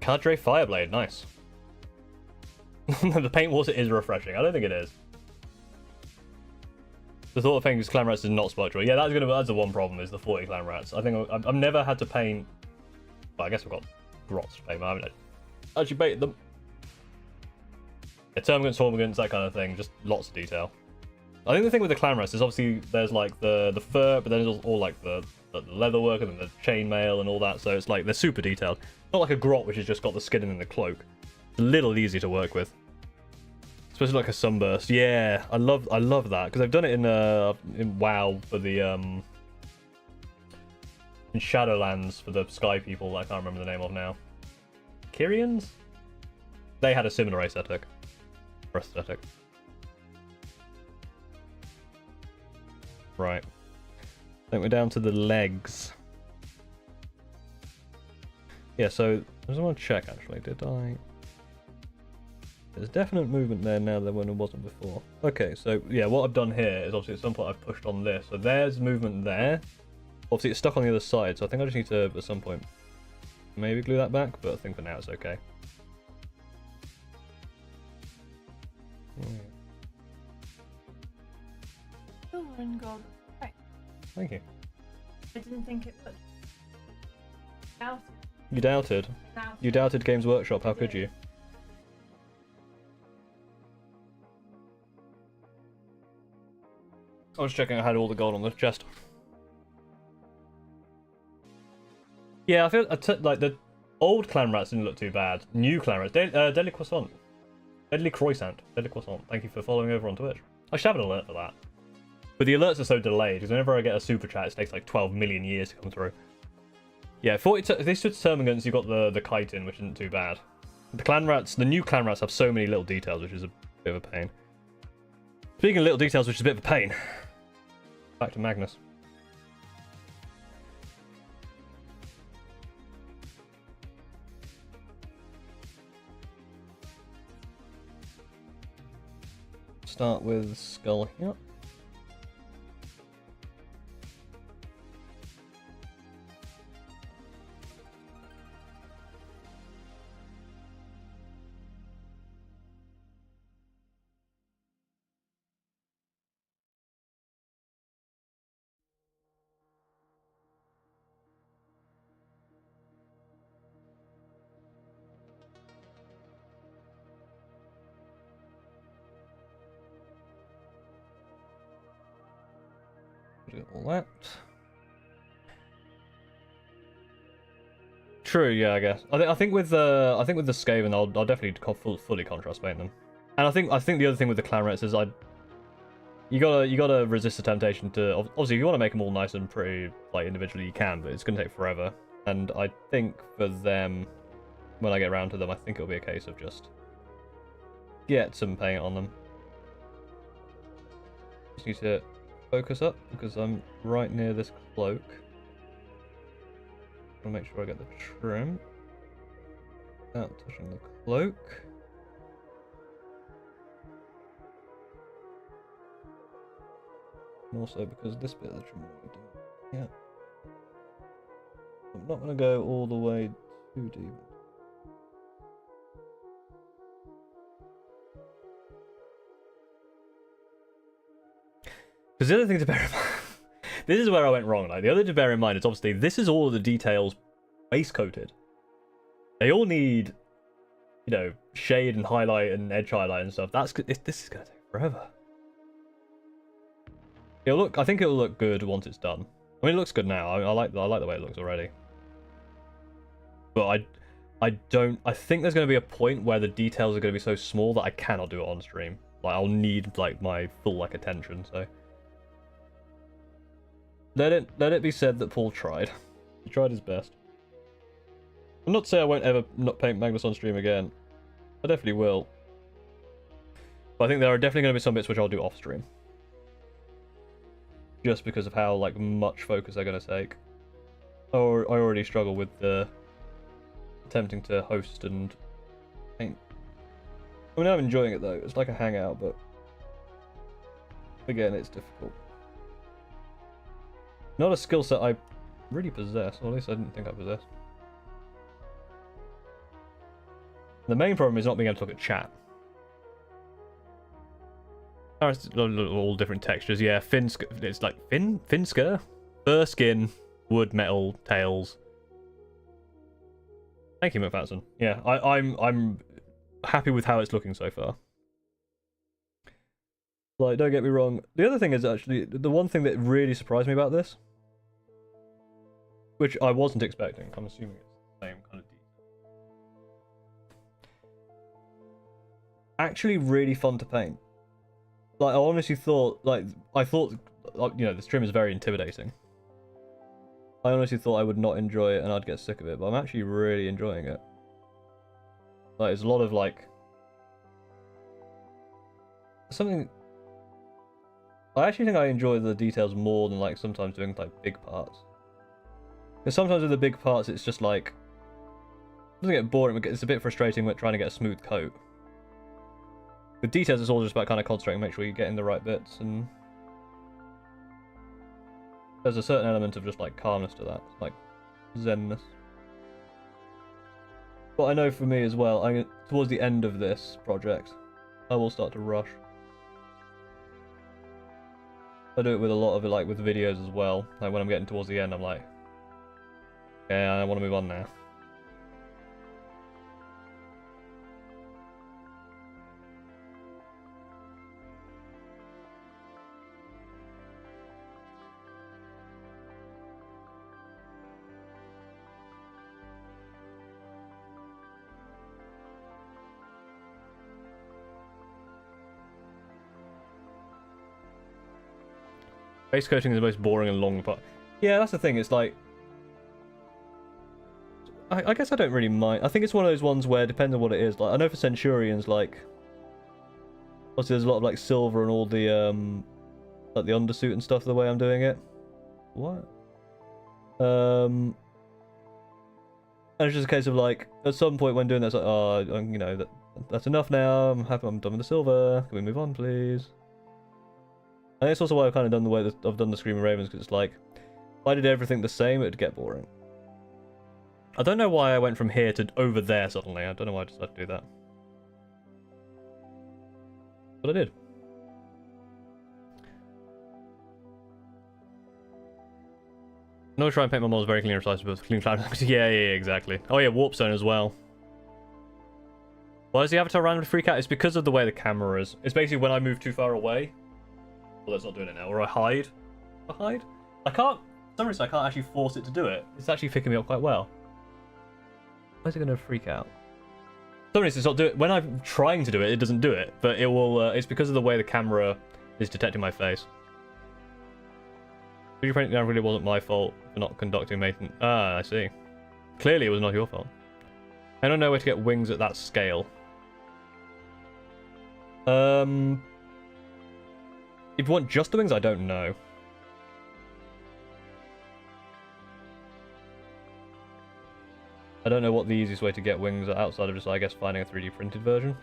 Cadre Fireblade, nice. The paint water is refreshing. I don't think it is. The thought of painting clan rats is not spot joy. Yeah, that's the one problem is the 40 clan rats. I think I've never had to paint. Well, I guess I've got grots to paint, but I haven't actually painted them. Yeah, termagants, that kind of thing. Just lots of detail. I think the thing with the clan rats is obviously there's like the fur, but then there's all like the leather work and then the chainmail and all that. So it's like they're super detailed. Not like a grot which has just got the skin and the cloak. It's a little easy to work with. Especially like a sunburst. Yeah, I love that because I've done it in WoW for the in Shadowlands for the Sky people. I can't remember the name of now. Kyrians? They had a similar aesthetic. Right. I think we're down to the legs. Yeah, so I just want to check actually. Did I? There's definite movement there now than when it wasn't before. Okay, so yeah, what I've done here is obviously at some point I've pushed on this. So there's movement there. Obviously it's stuck on the other side, so I think I just need to, at some point, maybe glue that back, but I think for now it's okay. Silver and gold. Right. Thank you. I didn't think it would. Doubted. You doubted? You doubted Games Workshop, how could you? I was checking I had all the gold on the chest. Yeah, I feel like the old clan rats didn't look too bad. New clan rats, Deadly Croissant. Deadly Croissant. Thank you for following over on Twitch. I should have an alert for that. But the alerts are so delayed, because whenever I get a super chat, it takes like 12 million years to come through. Yeah, 40. If they stood termagants, you've got the chitin, which isn't too bad. The clan rats, the new clan rats have so many little details, which is a bit of a pain. Speaking of little details, which is a bit of a pain. Back to Magnus. Start with skull here. Get all that. True, yeah, I guess. I think with the Skaven, I'll definitely fully contrast paint them. And I think the other thing with the Clanrats is you gotta resist the temptation to, obviously if you want to make them all nice and pretty like individually you can, but it's gonna take forever. And I think for them, when I get around to them, I think it'll be a case of just get some paint on them. Just need to focus up because I'm right near this cloak. I'll make sure I get the trim without touching the cloak. And also because this bit of the trim will do. Yeah. I'm not going to go all the way too deep. Because the other thing to bear in mind, this is where I went wrong. Like the other to bear in mind is obviously this is all of the details base coated. They all need, you know, shade and highlight and edge highlight and stuff. This is gonna take forever. I think it'll look good once it's done. I mean, it looks good now. I like the way it looks already. But I think there's gonna be a point where the details are gonna be so small that I cannot do it on stream. Like I'll need like my full attention. So. Let it be said that Paul tried. He tried his best. I'm not saying I won't ever not paint Magnus on stream again. I definitely will. But I think there are definitely going to be some bits which I'll do off stream. Just because of how much focus they're going to take. Or I already struggle with the attempting to host and paint. I mean, I'm enjoying it though. It's like a hangout, but again, it's difficult. Not a skill set I really possess, or at least I didn't think I possessed. The main problem is not being able to look at chat. All different textures, yeah. It's like Finsker, fur, skin, wood, metal, tails. Thank you, McFadden. Yeah, I'm happy with how it's looking so far. Like, don't get me wrong. The other thing is actually the one thing that really surprised me about this, which I wasn't expecting. I'm assuming it's the same kind of detail. Actually, really fun to paint. Like, I honestly thought, this trim is very intimidating. I honestly thought I would not enjoy it and I'd get sick of it, but I'm actually really enjoying it. Like, there's a lot of something. I actually think I enjoy the details more than sometimes doing big parts. Because sometimes with the big parts, it's just it doesn't get boring. It's a bit frustrating when trying to get a smooth coat. With details, it's all just about kind of concentrating, make sure you get in the right bits, and there's a certain element of just calmness to that, zenness. But I know for me as well, towards the end of this project, I will start to rush. I do it with a lot of it, with videos as well. When I'm getting towards the end, I'm like, yeah, I want to move on now. Base coating is the most boring and long part. Yeah, that's the thing. It's I guess I don't really mind. I think it's one of those ones where, depending on what it is, I know for Centurions, obviously there's a lot of silver and all the the undersuit and stuff. The way I'm doing it. What? And it's just a case of at some point when doing that, it's that's enough now. I'm happy. I'm done with the silver. Can we move on, please? And it's also why I've kind of done the way that I've done the Screaming Ravens, because it's if I did everything the same, it'd get boring. I don't know why I went from here to over there suddenly. I don't know why I decided to do that. But I did. I'm gonna try and paint my models very clean and precise with clean cloud. yeah, exactly. Oh yeah, Warp Zone as well. Why does the avatar randomly freak out? It's because of the way the camera is. It's basically when I move too far away. Well, let's not do it now. Or I hide. to hide. I can't. For some reason, I can't actually force it to do it. It's actually picking me up quite well. Why is it going to freak out? For some reason, it's not do it. When I'm trying to do it, it doesn't do it. But it will. It's because of the way the camera is detecting my face. Your painting down really wasn't my fault for not conducting maintenance. Ah, I see. Clearly, it was not your fault. I don't know where to get wings at that scale. If you want just the wings, I don't know. I don't know what the easiest way to get wings are outside of just, I guess, finding a 3D printed version.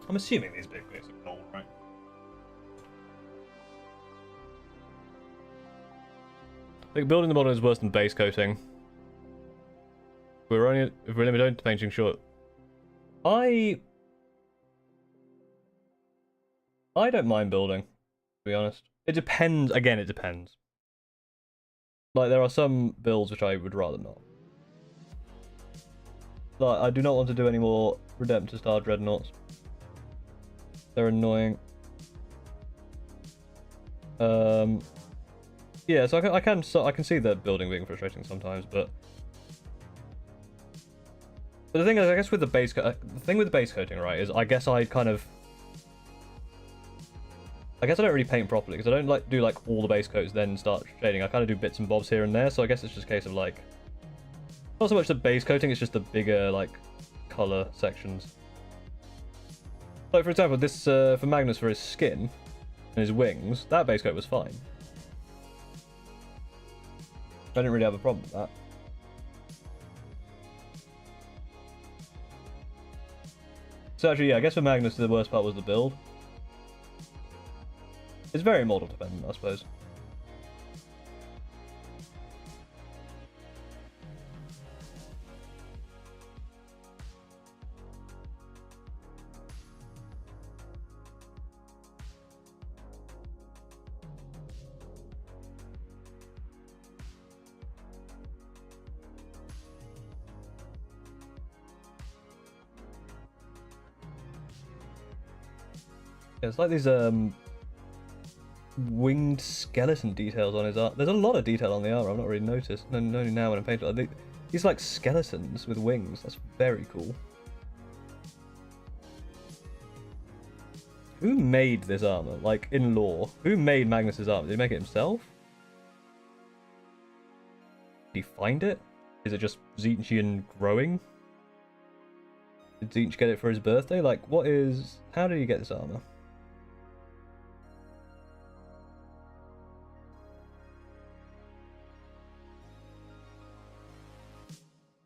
I'm assuming these big bits are gold, right? I think building the model is worse than base coating. If we're limited to painting short. I don't mind building, to be honest. It depends. Again, it depends. Like, there are some builds which I would rather not. Like, I do not want to do any more Redemptor Star Dreadnoughts. They're annoying. Yeah, so I can see that building being frustrating sometimes, but the thing is, I guess with the base the thing with the base coating, right, is I guess I don't really paint properly because I don't do all the base coats then start shading. I kind of do bits and bobs here and there, so I guess it's just a case of like not so much the base coating, it's just the bigger like color sections. Like, for example, this, for Magnus, for his skin and his wings, that base coat was fine. I didn't really have a problem with that. So actually, yeah, I guess for Magnus, the worst part was the build. It's very model dependent, I suppose. Yeah, it's like these winged skeleton details on his art. There's a lot of detail on the armor I've not really noticed. Only now when I'm painting. These like skeletons with wings. That's very cool. Who made this armor? Like, in lore, who made Magnus's armor? Did he make it himself? Did he find it? Is it just Tzeentchian growing? Did Tzeentch get it for his birthday? Like, what is... How did he get this armor?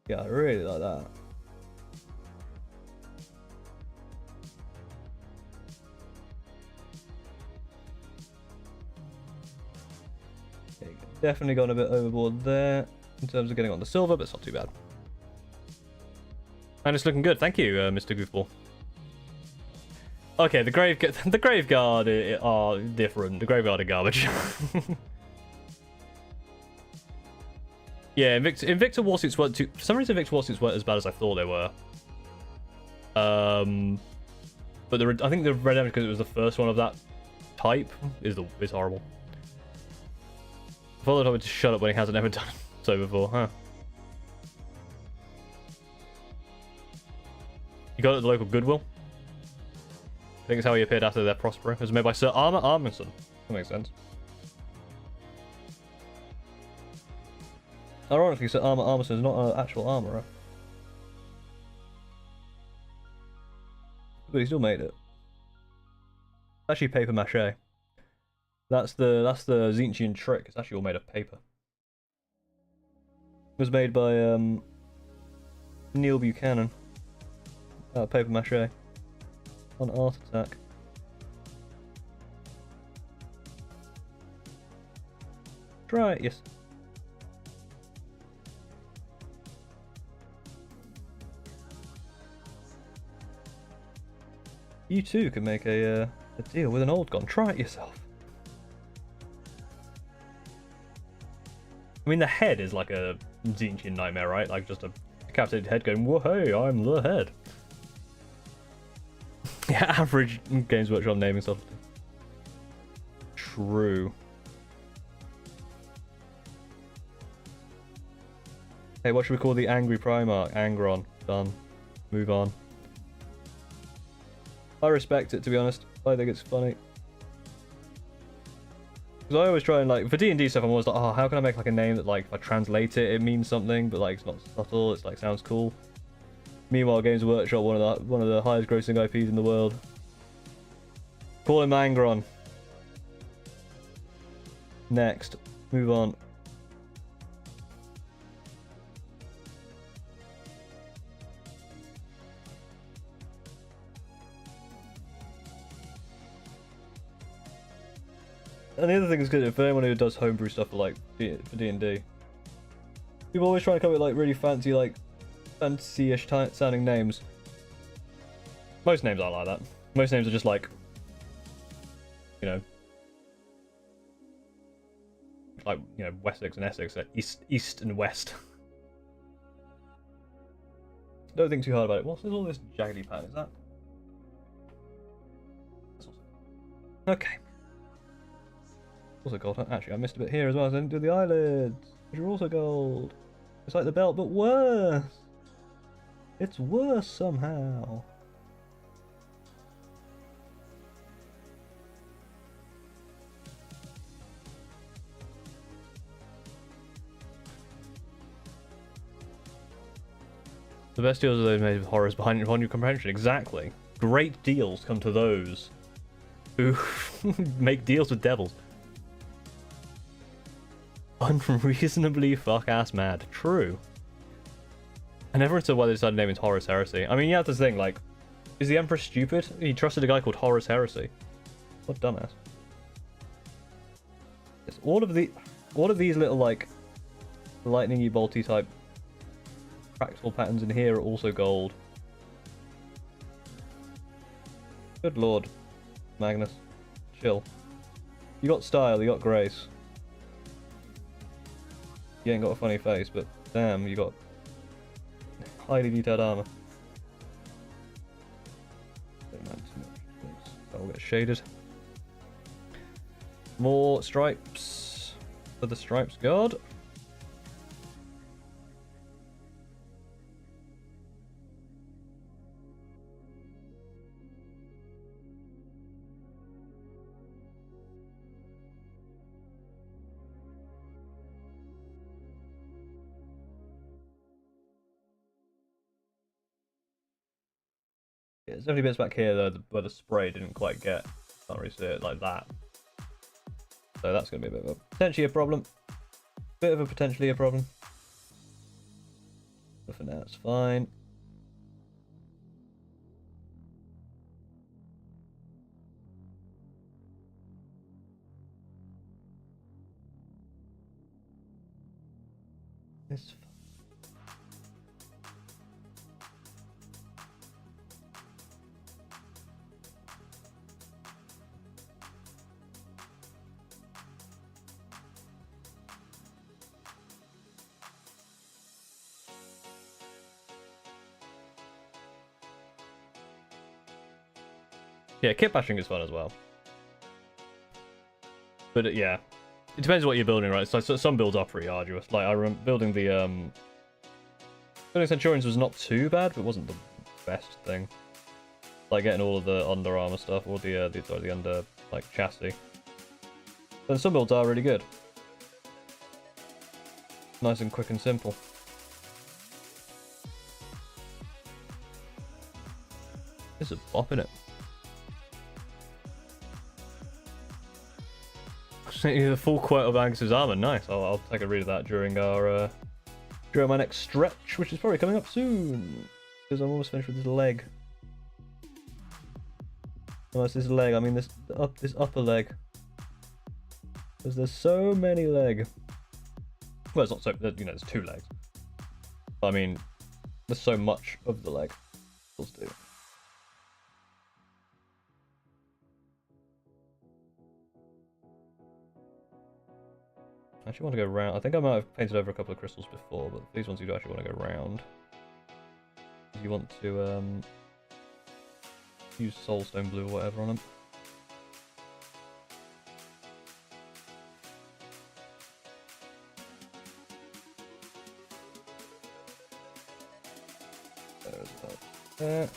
Yeah, I really like that. Okay, definitely gone a bit overboard there in terms of getting on the silver, but it's not too bad. And it's looking good. Thank you, Mr. Goofball. Okay, the Graveguard are different. The Graveguard are garbage. Yeah, Invicta Warsuits weren't too... For some reason, Invicta Warsuits weren't as bad as I thought they were. But I think the Red Emperor, because it was the first one of that type, is horrible. I thought I'd to shut up when he hasn't ever done so before, huh? You got it at the local Goodwill? I think it's how he appeared after their Prospero. It was made by Sir Armour Armisen. That makes sense. Ironically, Sir Armour Armisen is not an actual armourer. But he still made it. Actually, paper mache. That's the Tzeentchian trick. It's actually all made of paper. It was made by Neil Buchanan. Paper mache. On Art Attack. Try it, yes. You too can make a deal with an old gun. Try it yourself. I mean, the head is like a Zinchian nightmare, right? Like just a decapitated head going, whoa, hey, I'm the head. Yeah, average Games Workshop naming stuff. True. Hey, what should we call the angry Primarch? Angron. Done. Move on. I respect it, to be honest. I think it's funny. Because I always try and, like, for D&D stuff, I'm always like, oh, how can I make, like, a name that, like, if I translate it, it means something, but, like, it's not subtle, it's, like, sounds cool. Meanwhile, Games Workshop, one of the highest grossing IPs in the world. Call him Angron. Next. Move on. And the other thing is good for anyone who does homebrew stuff for like for D&D. People always try to come up with like really fancy, like fantasy-ish sounding names. Most names aren't like that. Most names are just like, you know, Wessex and Essex, like east and west. Don't think too hard about it. What's all this jaggedy pattern? Is that? Okay. Also gold. Actually, I missed a bit here as well. So I didn't do the eyelids, which are also gold. It's like the belt, but worse. It's worse somehow. The best deals are those made with horrors behind your comprehension. Exactly. Great deals come to those who make deals with devils. Unreasonably fuck-ass mad. True. I never understood why they decided to name it Horus Heresy. I mean, yeah, that's the thing, like, is the Emperor stupid? He trusted a guy called Horus Heresy. What a dumbass. It's all of these little, like, lightning-y, bolty type fractal patterns in here are also gold. Good lord, Magnus. Chill. You got style, you got grace. You ain't got a funny face, but damn, you got highly detailed armor. That will get shaded. More stripes for the stripes god. Yeah, there's definitely bits back here though where the spray didn't quite get. Can't really see it like that. So that's going to be a bit of a potentially a problem. Bit of a potentially a problem. But for now it's fine. It's fine. Yeah, kit bashing is fun as well. But yeah, it depends what you're building, right? So some builds are pretty arduous. Like I remember building the building Centurions was not too bad, but it wasn't the best thing. Like getting all of the under armor stuff, or the under like chassis. Then some builds are really good. Nice and quick and simple. There's a bop in it. The full quote of Angus's armor. Nice. I'll take a read of that during our during my next stretch, which is probably coming up soon, because I'm almost finished with this leg. Almost this leg. I mean this upper leg, because there's so many leg. Well, it's not so. You know, there's two legs. But I mean, there's so much of the leg. Let's do. I actually want to go round. I think I might have painted over a couple of crystals before, but these ones you do actually want to go round. You want to use soulstone blue or whatever on them. There's that there.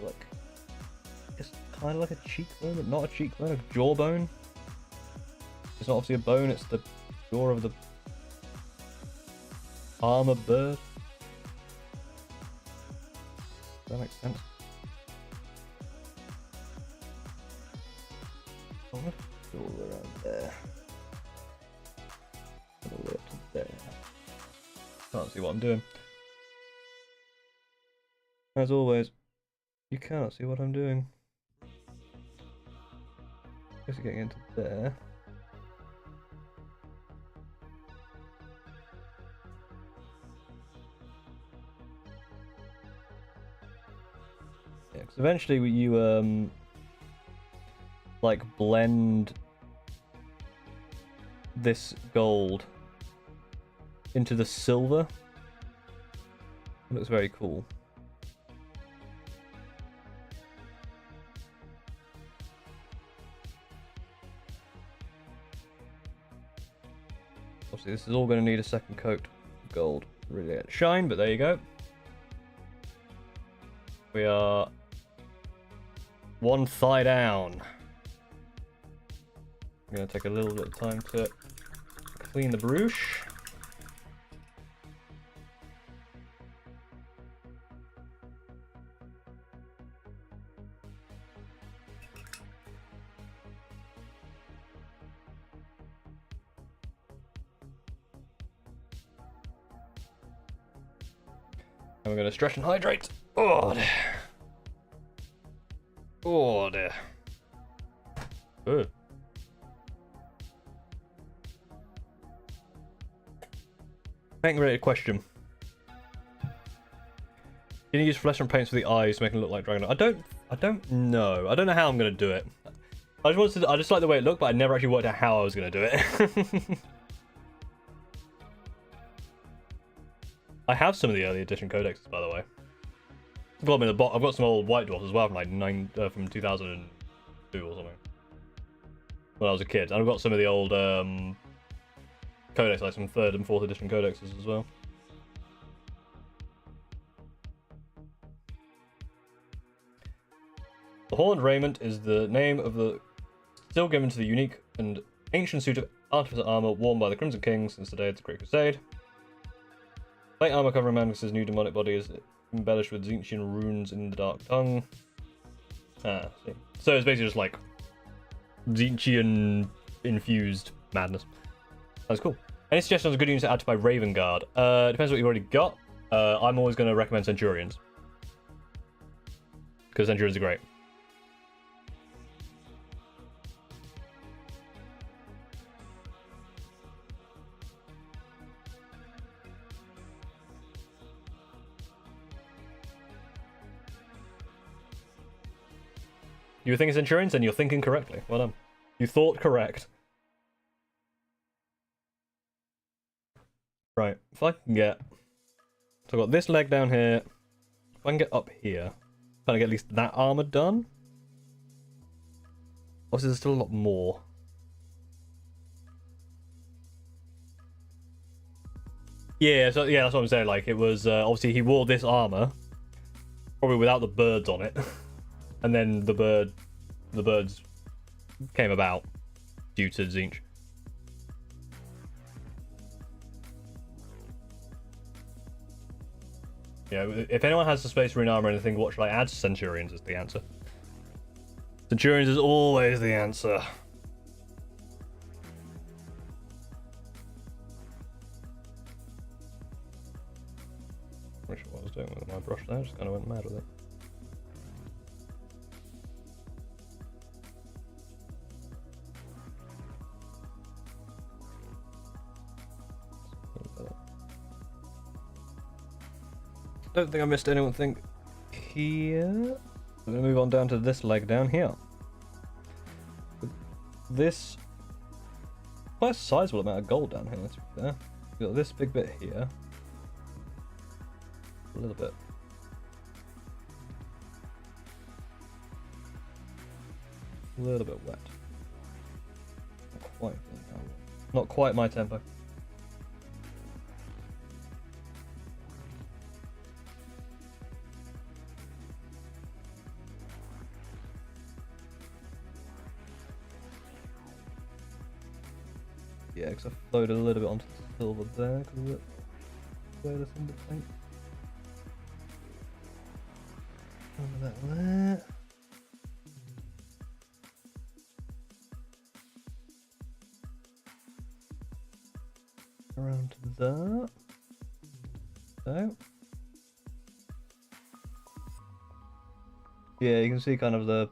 Like, it's kind of like a cheekbone, but not a cheekbone, a jawbone. It's not obviously a bone, it's the jaw of the armor bird. Does that make sense? I'm gonna go all around there. All the way up to there. Can't see what I'm doing. As always, you cannot see what I'm doing. Just getting into there. Yeah, because eventually you like blend this gold into the silver. It looks very cool. Obviously, this is all going to need a second coat of gold. Really let it shine, but there you go. We are one thigh down. I'm going to take a little bit of time to clean the brush. And we're going to stretch and hydrate. Oh dear. Oh dear. Good. Paint related question. Can you use fluorescent paints for the eyes to make them look like dragon? I don't know. I don't know how I'm going to do it. I just like the way it looked, but I never actually worked out how I was going to do it. I have some of the early edition codexes, by the way. I've got them in the box. I've got some old white dwarfs as well from like from 2002 or something. When I was a kid, and I've got some of the old codex, like some 3rd and 4th edition codexes as well. The Horned Raiment is the name of the still given to the unique and ancient suit of artificer armor worn by the Crimson King since the day of the Great Crusade. Plate armor covering Magnus' new demonic body is embellished with Tzeentchian runes in the Dark Tongue. Ah, see. So it's basically just like Tzeentchian infused madness. That's cool. Any suggestions on good units to add to my Raven Guard? Depends what you've already got. I'm always going to recommend Centurions. Because Centurions are great. You were thinking Centurions, then you're thinking correctly. Well done. You thought correct. Right, if I can get... So I've got this leg down here. If I can get up here, kind of get at least that armor done. Obviously, there's still a lot more. Yeah, so yeah, that's what I'm saying. Like, it was obviously he wore this armor, probably without the birds on it, and then the birds came about due to Tzeentch. Yeah, if anyone has the Space Marine armor and anything, what should I add? Centurions is the answer. Centurions is always the answer. I'm not sure what I was doing with my brush there, just kind of went mad with it. Don't think I missed anything here. I'm going to move on down to this leg down here. This quite a sizable amount of gold down here, to be fair. We've got this big bit here. A little bit. A little bit wet. Not quite. Not quite my tempo. Yeah, because I flowed a little bit onto the silver there because of where the thunder paint. Over that there. Around to that. So. Yeah, you can see kind of the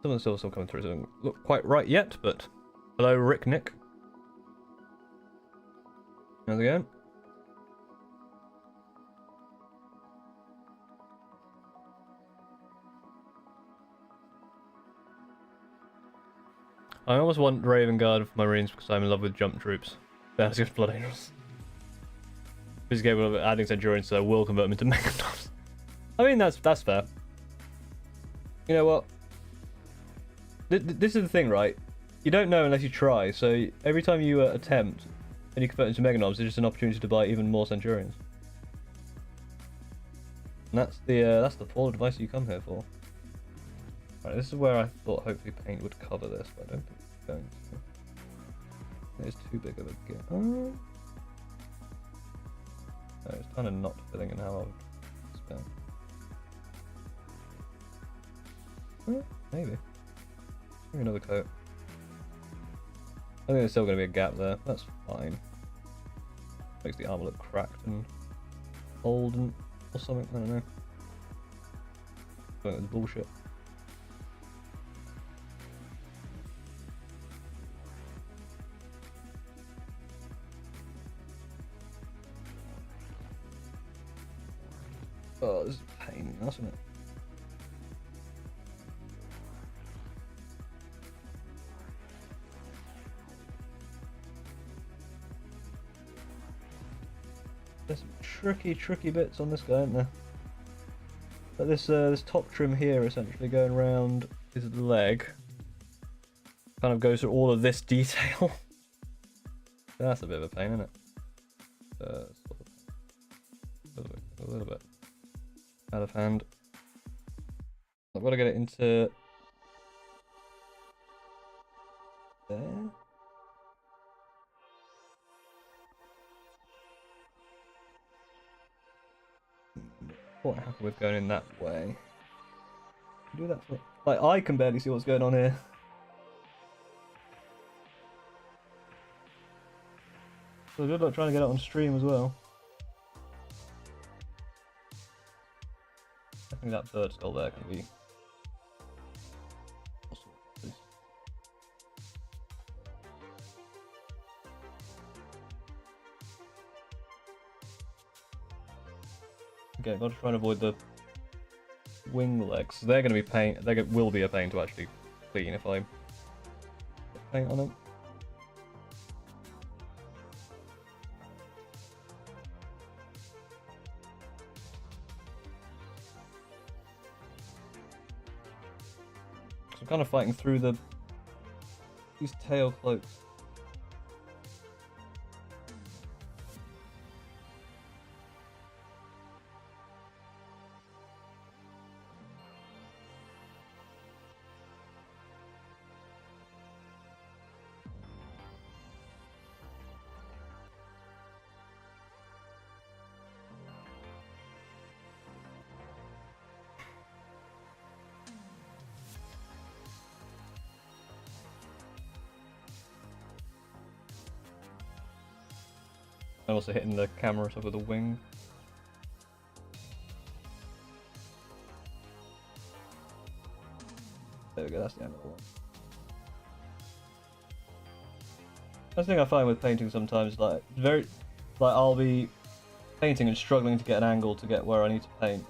some of the silver still coming through. It doesn't look quite right yet, but hello, Rick Nick. How's it going? I almost want Raven Guard for Marines because I'm in love with jump troops. That's good Blood Angels. This game of adding Centurions, so I will convert them into Magnus. I mean, that's fair. You know what? This is the thing, right? You don't know unless you try, so every time you attempt and you convert into Meganobs, it's just an opportunity to buy even more Centurions. And that's the poor advice you come here for. Right, this is where I thought hopefully paint would cover this, but I don't think it's going to. It's too big of a gap. No, it's kind of not filling in how I would expect. Maybe. Maybe another coat. I think there's still going to be a gap there. That's fine. Makes the armor look cracked and old and or something. I don't know. I think it's bullshit. Oh, this is a pain in the ass, isn't it? There's some tricky bits on this guy, aren't there? But this top trim here, essentially going around his leg, kind of goes through all of this detail. That's a bit of a pain, isn't it? A little bit out of hand. I've got to get it into there. What happened with going in that way? Do that for like I can barely see what's going on here. So good luck trying to get it on stream as well. I think that bird skull there can be. Okay, got to try and avoid the wing legs. They're going to be pain. They will be a pain to actually clean if I put paint on them. So I'm kind of fighting through these tail cloaks. I'm also hitting the camera top of the wing. There we go, that's the end of the one. That's the thing I find with painting sometimes, like I'll be painting and struggling to get an angle to get where I need to paint.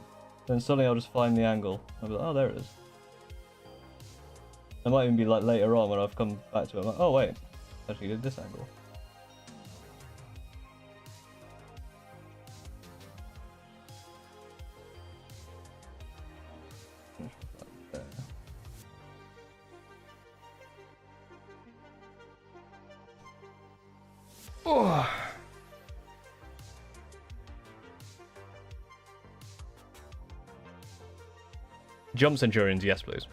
Then suddenly I'll just find the angle. I'll be like, oh, there it is. It might even be like later on when I've come back to it. I'm like, oh wait, I actually did this angle. Oh. Jump Centurions, yes please.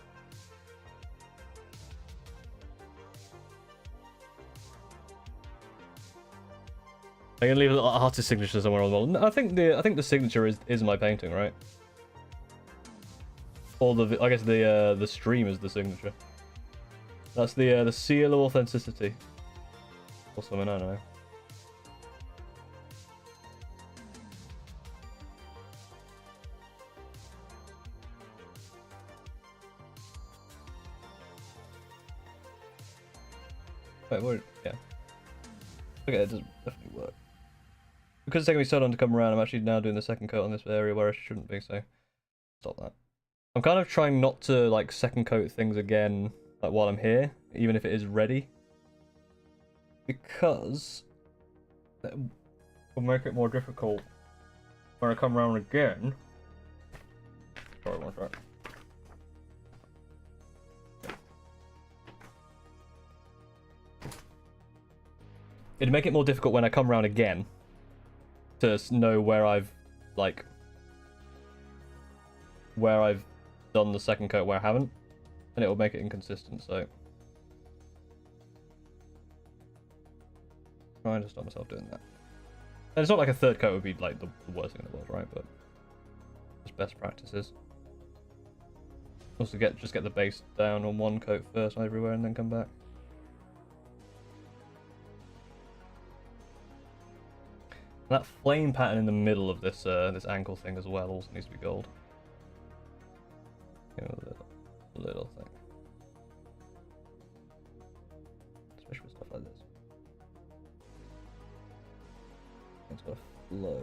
I can leave a little artist signature somewhere on the wall. No, I think the signature is my painting, right? Or I guess the stream is the signature. That's the seal of authenticity. Or something, I don't know. Wait, what? Yeah. Okay, it does definitely work. Because it's taking me so long to come around, I'm actually now doing the second coat on this area where I shouldn't be, so stop that. I'm kind of trying not to like second coat things again like while I'm here, even if it is ready. Because that will make it more difficult when I come around again. Sorry, one sec. It'd make it more difficult when I come around again to know where I've done the second coat, where I haven't, and it will make it inconsistent. So trying to stop myself doing that. And it's not like a third coat would be like the worst thing in the world, right? But it's best practices. Also just get the base down on one coat first everywhere, and then come back. That flame pattern in the middle of this this ankle thing as well also needs to be gold. You know, the little thing. Especially with stuff like this. It's got a flow.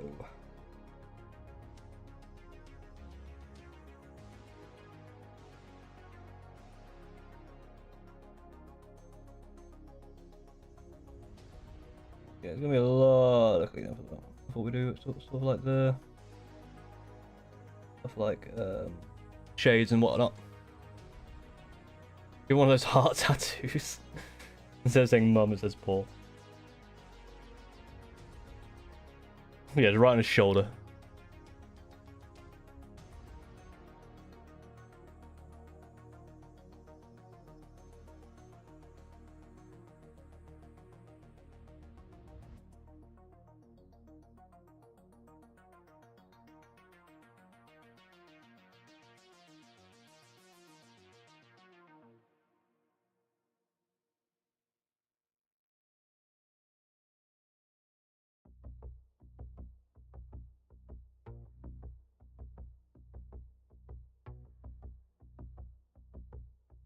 Yeah, there's gonna be a lot of cleanup before we do stuff like the stuff like shades and whatnot. Get one of those heart tattoos. Instead of saying mum, it says Paul. Yeah, it's right on his shoulder.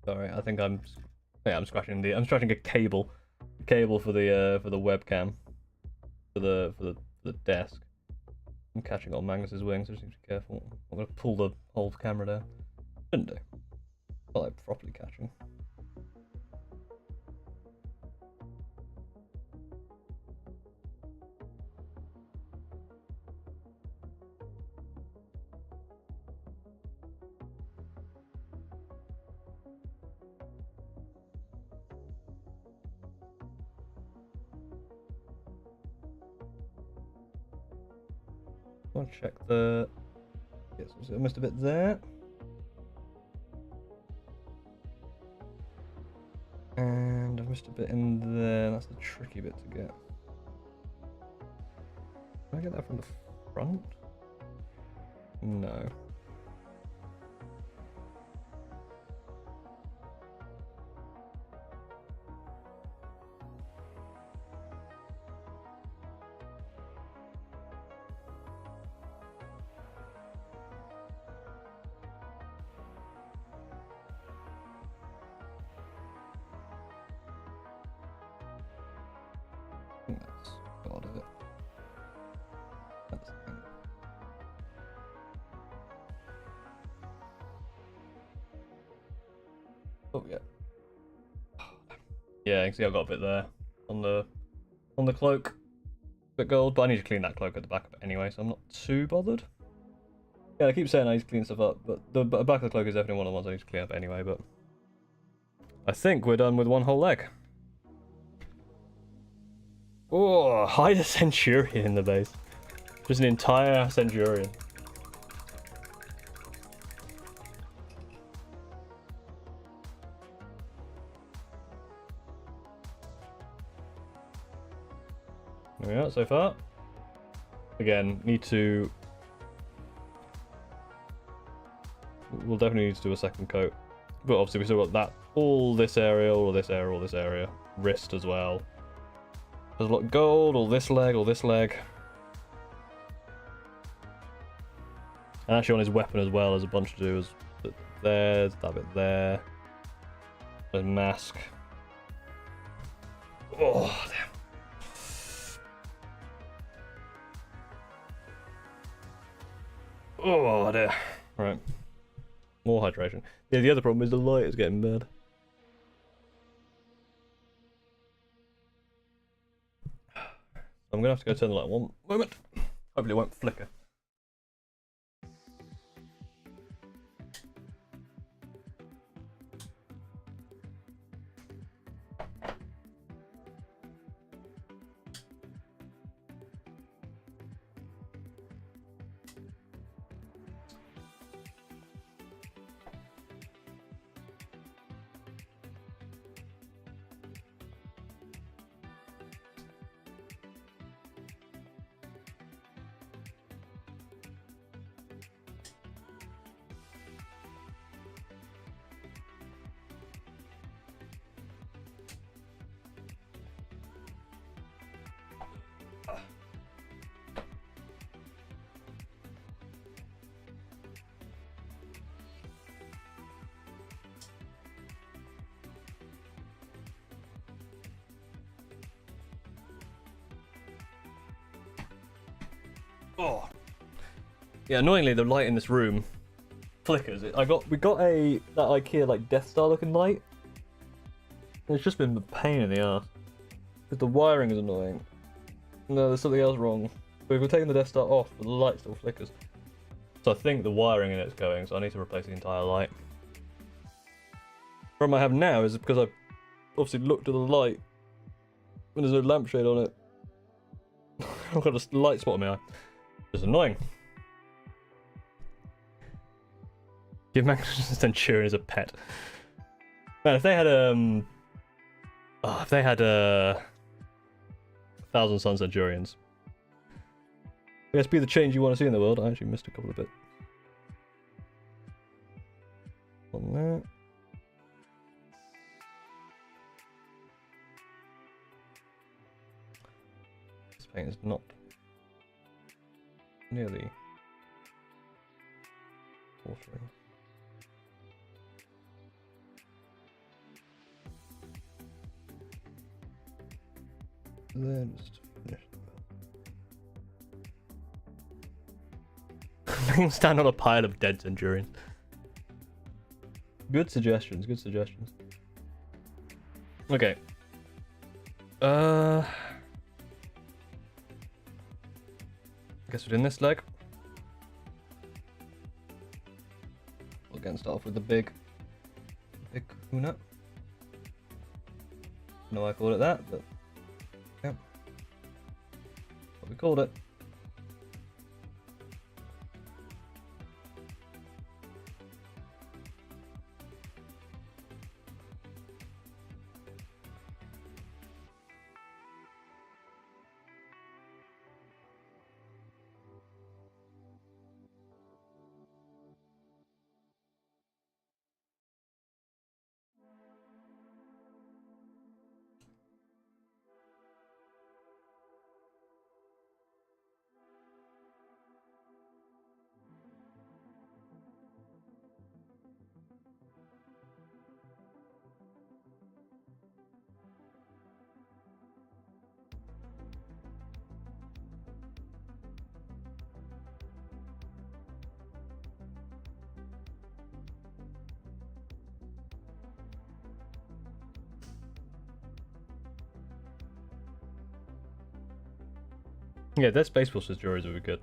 Sorry, I think I'm scratching a cable for the webcam for the desk. I'm catching on Magnus's wings, so just need to be careful. I'm gonna pull the whole camera down. Shouldn't do. Not like properly catching. I'll check the. Yes, I missed a bit there. And I've missed a bit in there. That's the tricky bit to get. Can I get that from the front? No. That's got it. That's Oh yeah. Yeah, you can see I've got a bit there on the cloak. Bit gold, but I need to clean that cloak at the back of it anyway, so I'm not too bothered. Yeah, I keep saying I need to clean stuff up, but the back of the cloak is definitely one of the ones I need to clean up anyway, but I think we're done with one whole leg. Oh, hide a centurion in the base. Just an entire centurion. There we are so far. Again, need to... We'll definitely need to do a second coat. But obviously we still got that, all this area, all this area, all this area. Wrist as well. There's a lot of gold, all this leg, all this leg. And actually on his weapon as well, there's a bunch to do. There's that bit there. There's mask. Oh, damn. Oh dear. Right. More hydration. Yeah, the other problem is the light is getting bad. I'm gonna have to go turn the light on one moment. Hopefully it won't flicker. Oh. Yeah, annoyingly the light in this room flickers. We got that IKEA like Death Star looking light. It's just been a pain in the ass. Because the wiring is annoying. No, there's something else wrong. But if we're taking the Death Star off, the light still flickers. So I think the wiring in it's going, so I need to replace the entire light. The problem I have now is because I've obviously looked at the light and there's no lampshade on it. I've got a light spot in my eye. It's annoying. Give Magnus the Centurion as a pet. Man, if they had 1,000 Sun Centurions, I guess be the change you want to see in the world. I actually missed a couple of bits. On that. This paint is not nearly watering. Then just finish the Make him stand on a pile of dead centurions. Good suggestions, good suggestions. Okay. I guess we're doing this leg. We'll again start off with the big kahuna. No, I called it that, but yeah, what we called it. Yeah, Dead Space Forces juries would be good.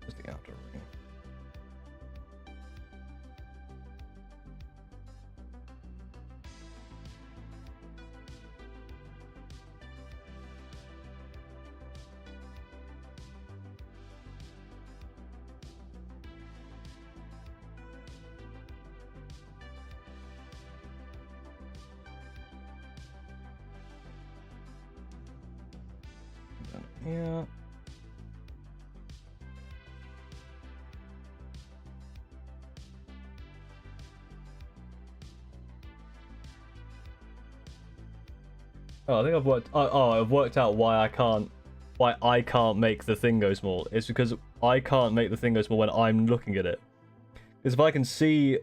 Just the outer ring. Yeah. Oh, I think I've worked. I've worked out why I can't make the thing go small. It's because I can't make the thing go small when I'm looking at it. Because if I can see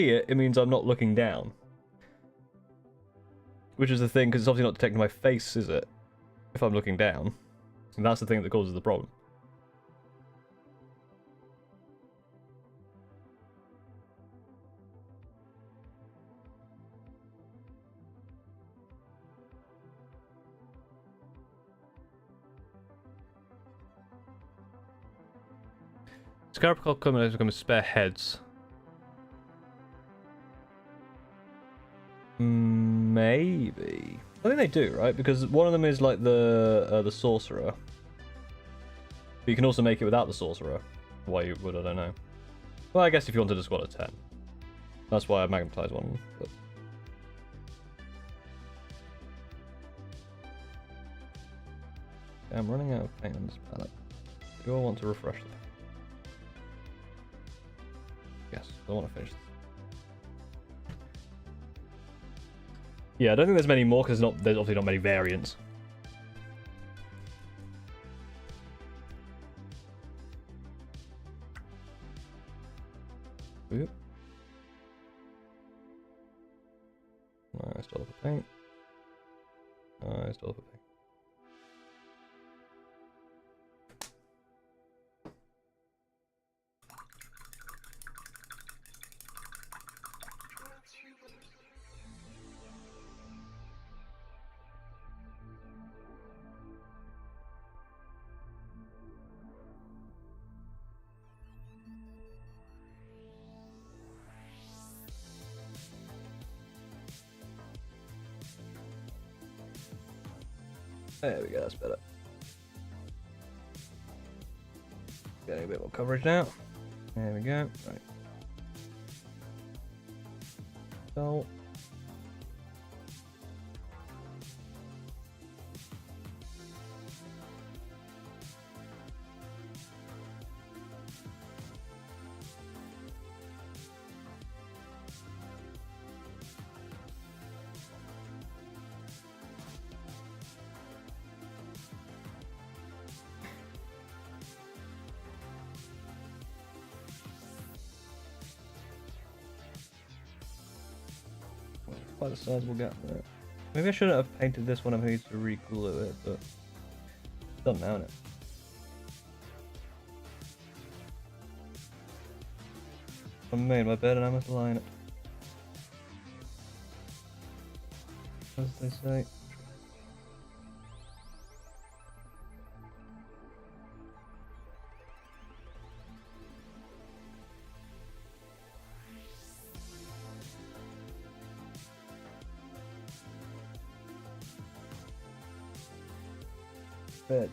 it, it means I'm not looking down. Which is the thing, because it's obviously not detecting my face, is it? If I'm looking down. And that's the thing that causes the problem. Scarab coming become spare heads. Maybe. I think they do, right? Because one of them is like the sorcerer. But you can also make it without the sorcerer. Why you would, I don't know. Well, I guess if you wanted a squad of 10. That's why I magnetized one. But... I'm running out of paint on this palette. Do I want to refresh the paint? Yes, I want to finish this. Yeah, I don't think there's many more because there's obviously not many variants. Oop. I still have the paint. I still have the paint. There we go, that's better. Getting a bit more coverage now. There we go. Right. So. Quite a sizable gap there. Maybe I shouldn't have painted this one. I'm going to re-glue it, but it's done now, isn't it? I made my bed and I must lie in it. As they say. Bed.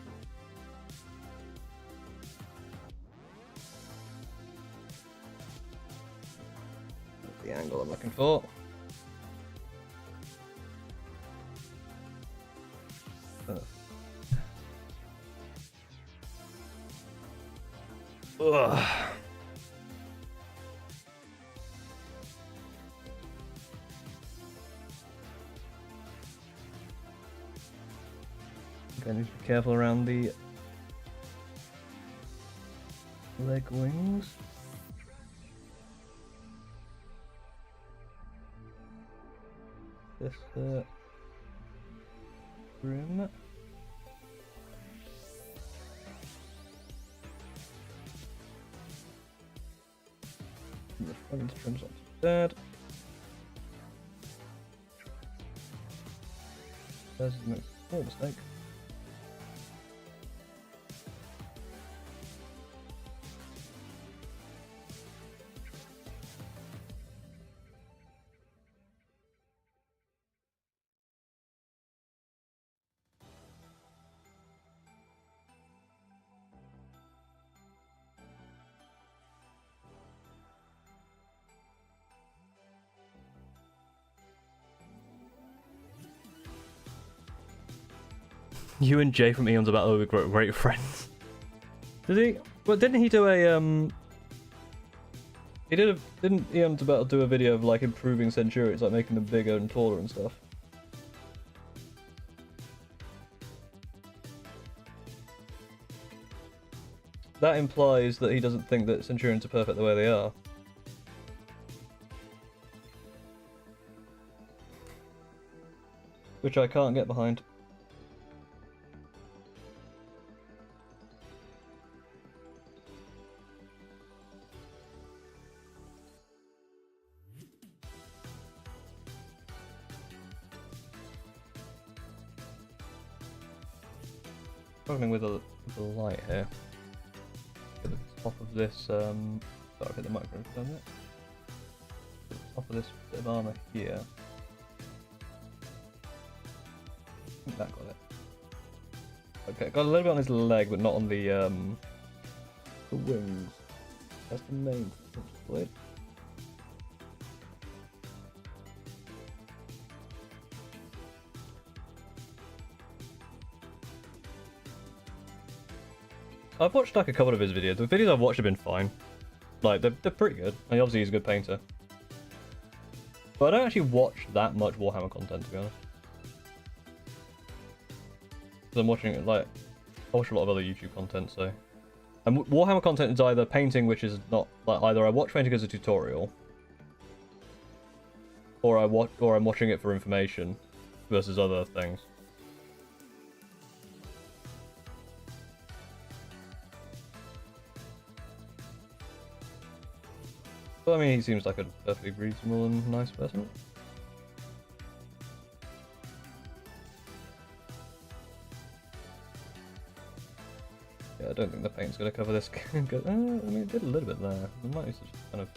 That's the angle I'm looking for. Ugh. I need to be careful around the leg wings. This rim. And the front trim's not too bad. There's a small mistake. You and Jay from Eons About were great friends. Did he? Well, didn't he do a Didn't Eons About do a video of like improving Centurions, like making them bigger and taller and stuff? That implies that he doesn't think that Centurions are perfect the way they are. Which I can't get behind. Struggling with the light here. At the top of this, sorry, I've hit the microphone there. At the top of this bit of armour here. I think that got it. Okay, got a little bit on his leg, but not on the wings. That's the main blade. I've watched like a couple of his videos. The videos I've watched have been fine. Like, they're pretty good. I mean, obviously he's a good painter. But I don't actually watch that much Warhammer content, to be honest. Because I'm watching it, like, I watch a lot of other YouTube content, so... And Warhammer content is either painting, which is not... Like, either I watch painting as a tutorial, or I'm watching it for information, versus other things. Well, I mean, he seems like a perfectly reasonable and nice person. Yeah, I don't think the paint's going to cover this. I mean, it did a little bit there. It might just kind of...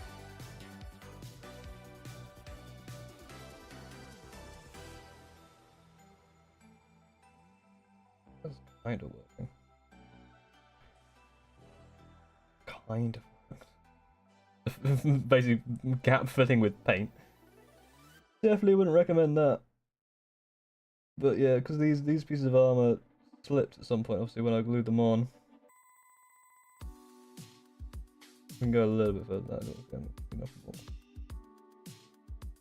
That's kind of working. Kind of. Basically gap filling with paint. Definitely wouldn't recommend that. But yeah, because these pieces of armor slipped at some point, obviously, when I glued them on. We can go a little bit further.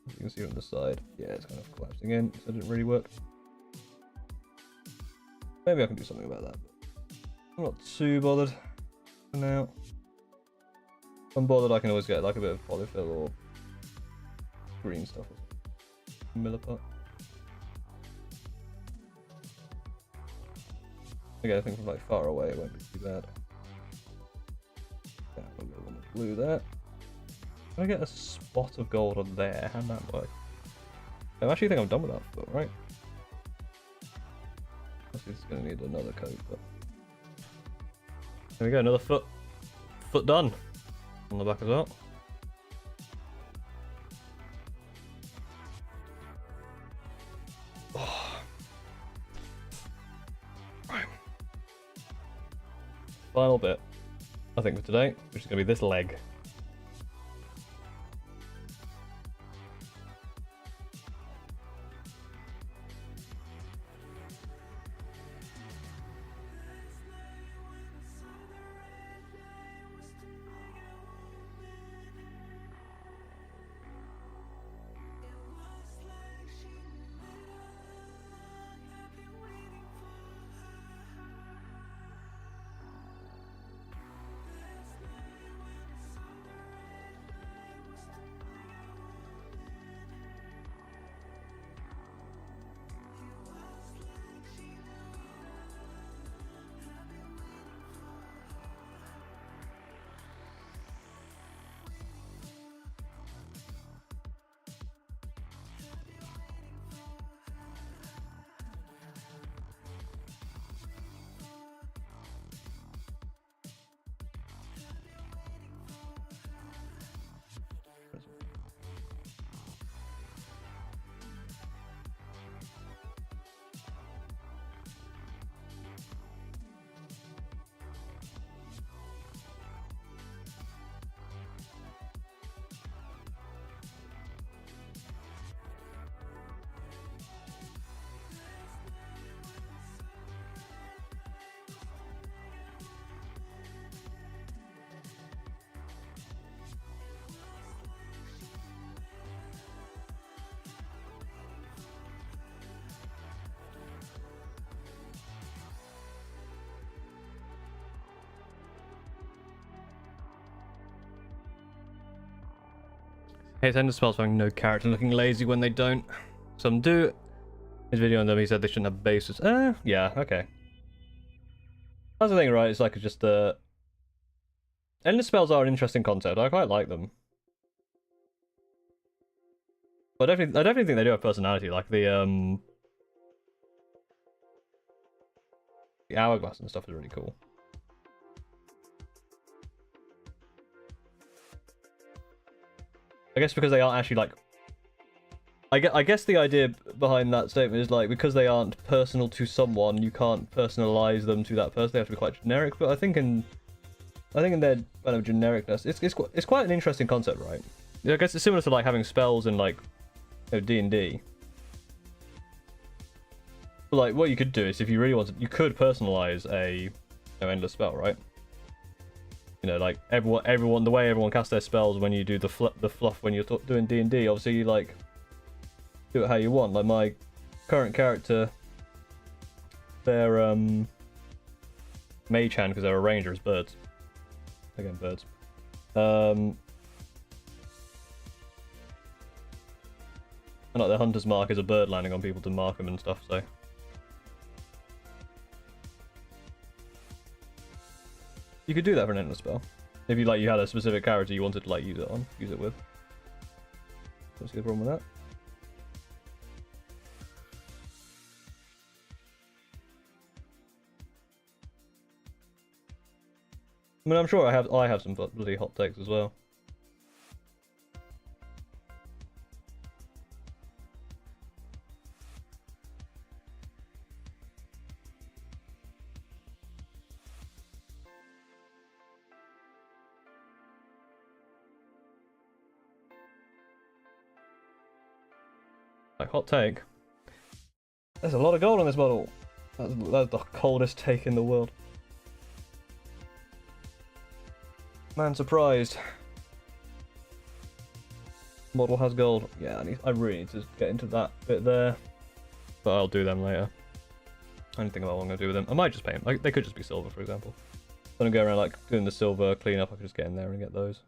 You can see it on the side. Yeah, it's kind of collapsing in, so it didn't really work. Maybe I can do something about that, but I'm not too bothered for now. If I'm bothered, I can always get like a bit of polyfill or green stuff. Milliput. Okay, I think from like far away it won't be too bad. Yeah, we'll go on the blue there. Can I get a spot of gold on there? How'd that work? I actually think I'm done with that foot, right? Obviously it's going to need another coat, but... There we go, another foot. Foot done. On the back as well. Oh. Right. Final bit, I think, for today, which is going to be this leg. Hates endless spells for having no character and looking lazy when they don't. Some do. His video on them, he said they shouldn't have bases. Yeah, okay. That's the thing, right? It's like just endless spells are an interesting concept. I quite like them. But I definitely think they do have personality. Like the hourglass and stuff is really cool. I guess because they aren't actually like. I guess the idea behind that statement is like because they aren't personal to someone, you can't personalize them to that person. They have to be quite generic. But I think in their kind of genericness, it's quite an interesting concept, right? I guess it's similar to like having spells in like D&D. But like what you could do is if you really wanted, you could personalize a endless spell, right? You know, like everyone the way everyone casts their spells when you do the fluff when you're doing D&D. Obviously, you like do it how you want. Like my current character, their mage hand because they're a ranger is birds. Again, birds. And like the hunter's mark is a bird landing on people to mark them and stuff. So you could do that for an endless spell if you had a specific character you wanted to like use it with. Don't see the problem with that. I mean, I'm sure I have some bloody hot takes as well. Like, hot take. There's a lot of gold on this model. That's the coldest take in the world. Man, surprised. Model has gold. Yeah, I really need to get into that bit there. But I'll do them later. I don't think about what I'm going to do with them. I might just paint them. Like, they could just be silver, for example. I'm going to go around like doing the silver cleanup. I could just get in there and get those.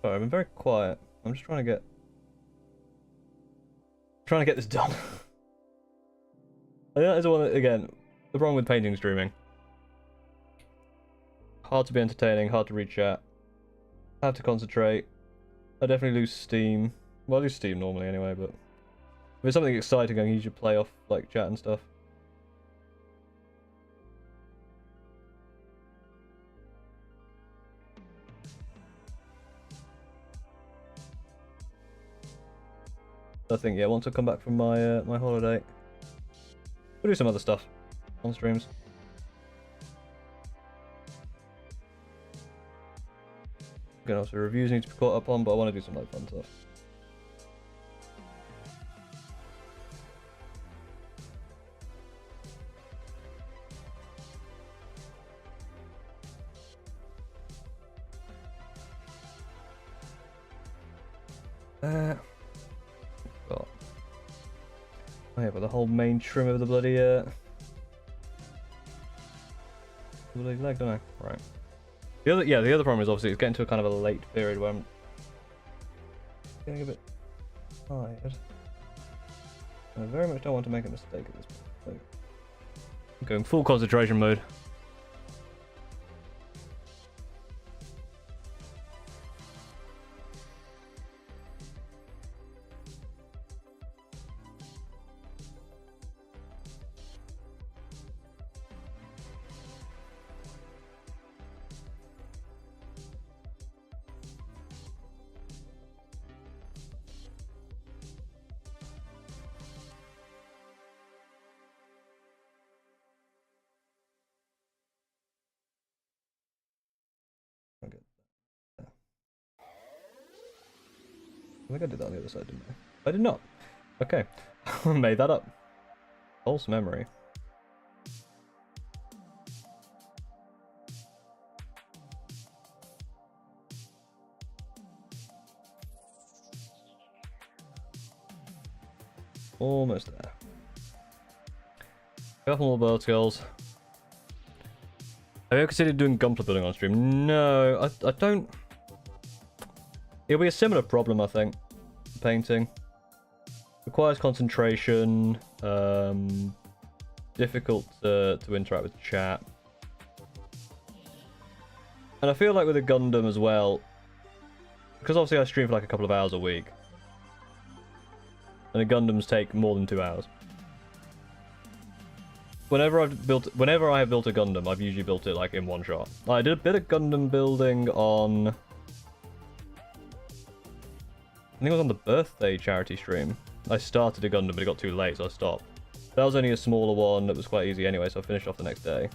Sorry, I've been very quiet. I'm just trying to get this done. I think that is one that, again, the problem with painting streaming. Hard to be entertaining, hard to read chat. Have to concentrate. I definitely lose steam. Well, I lose steam normally anyway, but if it's something exciting, I can usually play off like chat and stuff. I think, yeah, once I come back from my my holiday, we'll do some other stuff on streams. Again, also reviews need to be caught up on, but I want to do some like fun stuff. God. Oh yeah, but the whole main trim of the bloody leg, don't I? Right. The other problem is obviously it's getting to a kind of a late period where I'm getting a bit tired. And I very much don't want to make a mistake at this point. So I'm going full concentration mode. Okay. I think I did that on the other side, didn't I? I did not. Okay. I made that up. False memory. Almost there. Couple more bird skulls. Have you ever considered doing gunpla building on stream? No, I don't. It'll be a similar problem, I think. Painting. Requires concentration. Difficult to interact with chat. And I feel like with a Gundam as well, because obviously I stream for like a couple of hours a week. And the Gundams take more than 2 hours. Whenever I have built a Gundam, I've usually built it like in one shot. I did a bit of Gundam building on, I think it was on the birthday charity stream. I started a Gundam, but it got too late, so I stopped. That was only a smaller one that was quite easy anyway, so I finished off the next day.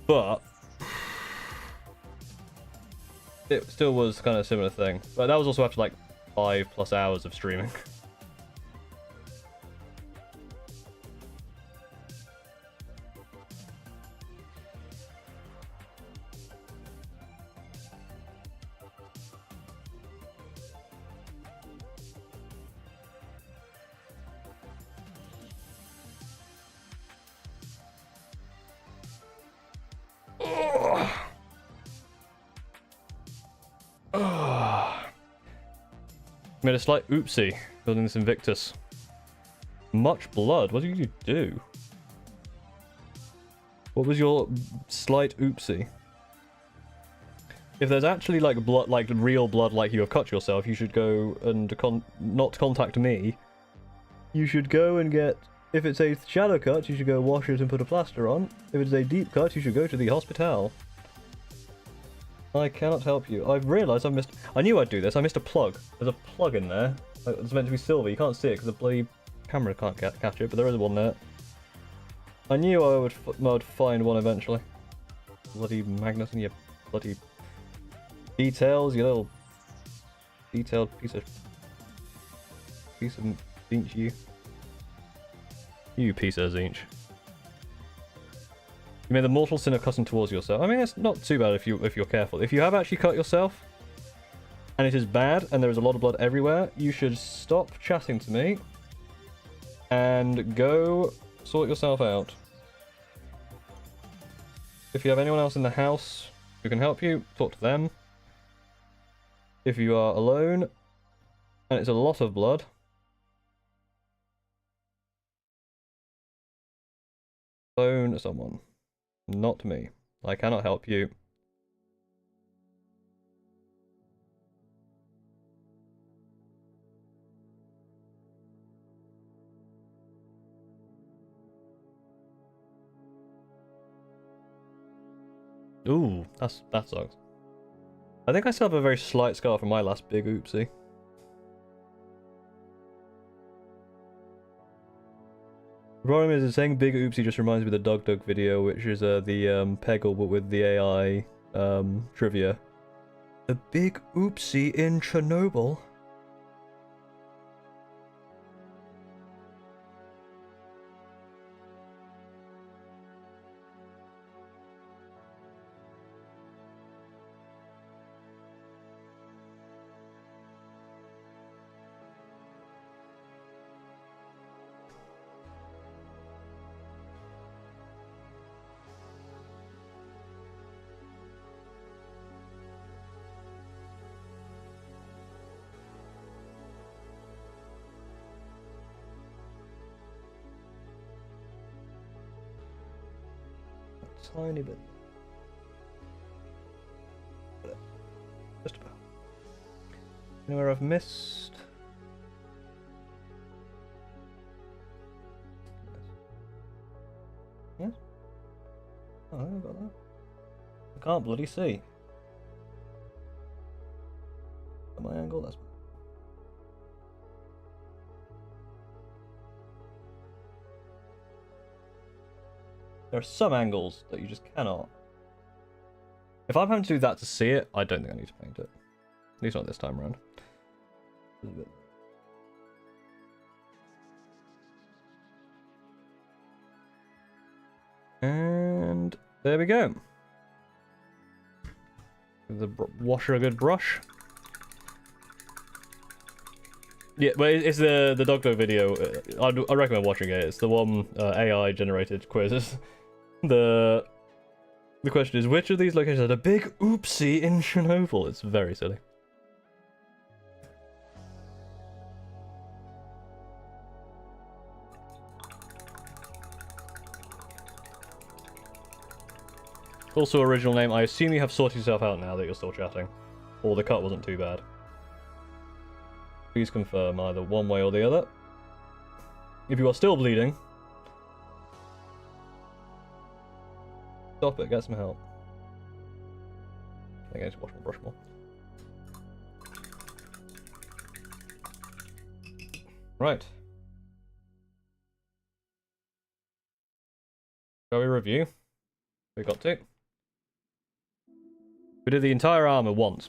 But it still was kind of a similar thing. But that was also after like 5+ hours of streaming. Made a slight oopsie building this Invictus. Much blood. What did you do? What was your slight oopsie? If there's actually like blood, like real blood, like you have cut yourself, you should go and not contact me. You should go and get. If it's a shallow cut, you should go wash it and put a plaster on. If it's a deep cut, you should go to the hospital. I cannot help you. I've realised I missed. I knew I'd do this. I missed a plug. There's a plug in there. It's meant to be silver. You can't see it because the bloody camera can't catch it, but there is one there. I knew I would find one eventually. Bloody Magnus and your bloody details, you little detailed piece of zinch, you. You piece of zinch. You made the mortal sin of cutting towards yourself. I mean, it's not too bad if you're careful. If you have actually cut yourself, and it is bad, and there is a lot of blood everywhere, you should stop chatting to me, and go sort yourself out. If you have anyone else in the house who can help you, talk to them. If you are alone, and it's a lot of blood, phone someone. Not me. I cannot help you. Ooh, that sucks. I think I still have a very slight scar from my last big oopsie. The problem is saying big oopsie just reminds me of the Dug Dug video, which is the Peggle but with the AI trivia. The big oopsie in Chernobyl. tiny bit. Just about. Anywhere I've missed? Yes? Oh, I got that. I can't bloody see. At my angle, that's... There are some angles that you just cannot. If I'm having to do that to see it, I don't think I need to paint it. At least not this time around. And there we go. Give the washer a good brush. Yeah, but it's the Doggo video. I recommend watching it. It's the one AI generated quizzes. The question is, which of these locations had a big oopsie in Chernobyl? It's very silly. Also, original name. I assume you have sorted yourself out now that you're still chatting, or the cut wasn't too bad. Please confirm either one way or the other. If you are still bleeding, stop it, get some help. I think I need to wash my brush more. Right. Shall we review? We got to. We did the entire armor once.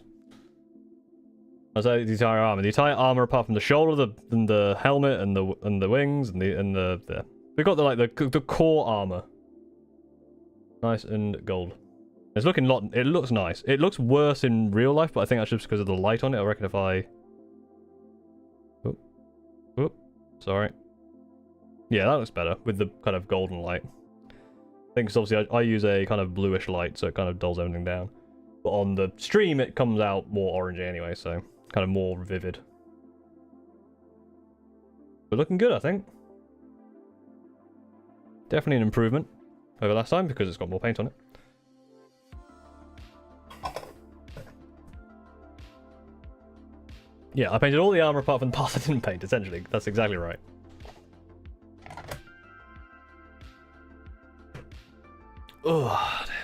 I say the entire armor apart from the shoulder, the helmet, and the wings, and the we got the core armor. Nice and gold. It's looking it looks nice. It looks worse in real life, but I think that's just because of the light on it. I reckon if I... Oop. Sorry. Yeah, that looks better with the kind of golden light. I think because obviously I use a kind of bluish light, so it kind of dulls everything down. But on the stream, it comes out more orangey anyway, so kind of more vivid. But looking good, I think. Definitely an improvement over last time because it's got more paint on it. Yeah, I painted all the armor apart from the parts I didn't paint, essentially. That's exactly right. Oh, dear.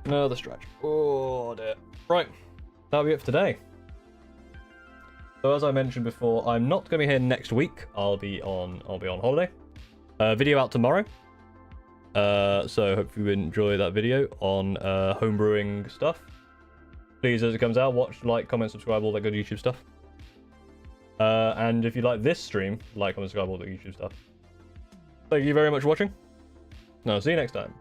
Another stretch. Oh, dear. Right. That'll be it for today. So as I mentioned before, I'm not going to be here next week. I'll be on holiday. Video out tomorrow. So hope you enjoy that video on homebrewing stuff. Please, as it comes out, watch, like, comment, subscribe, all that good YouTube stuff. And if you like this stream, like, comment, subscribe, all that YouTube stuff. Thank you very much for watching. No, see you next time.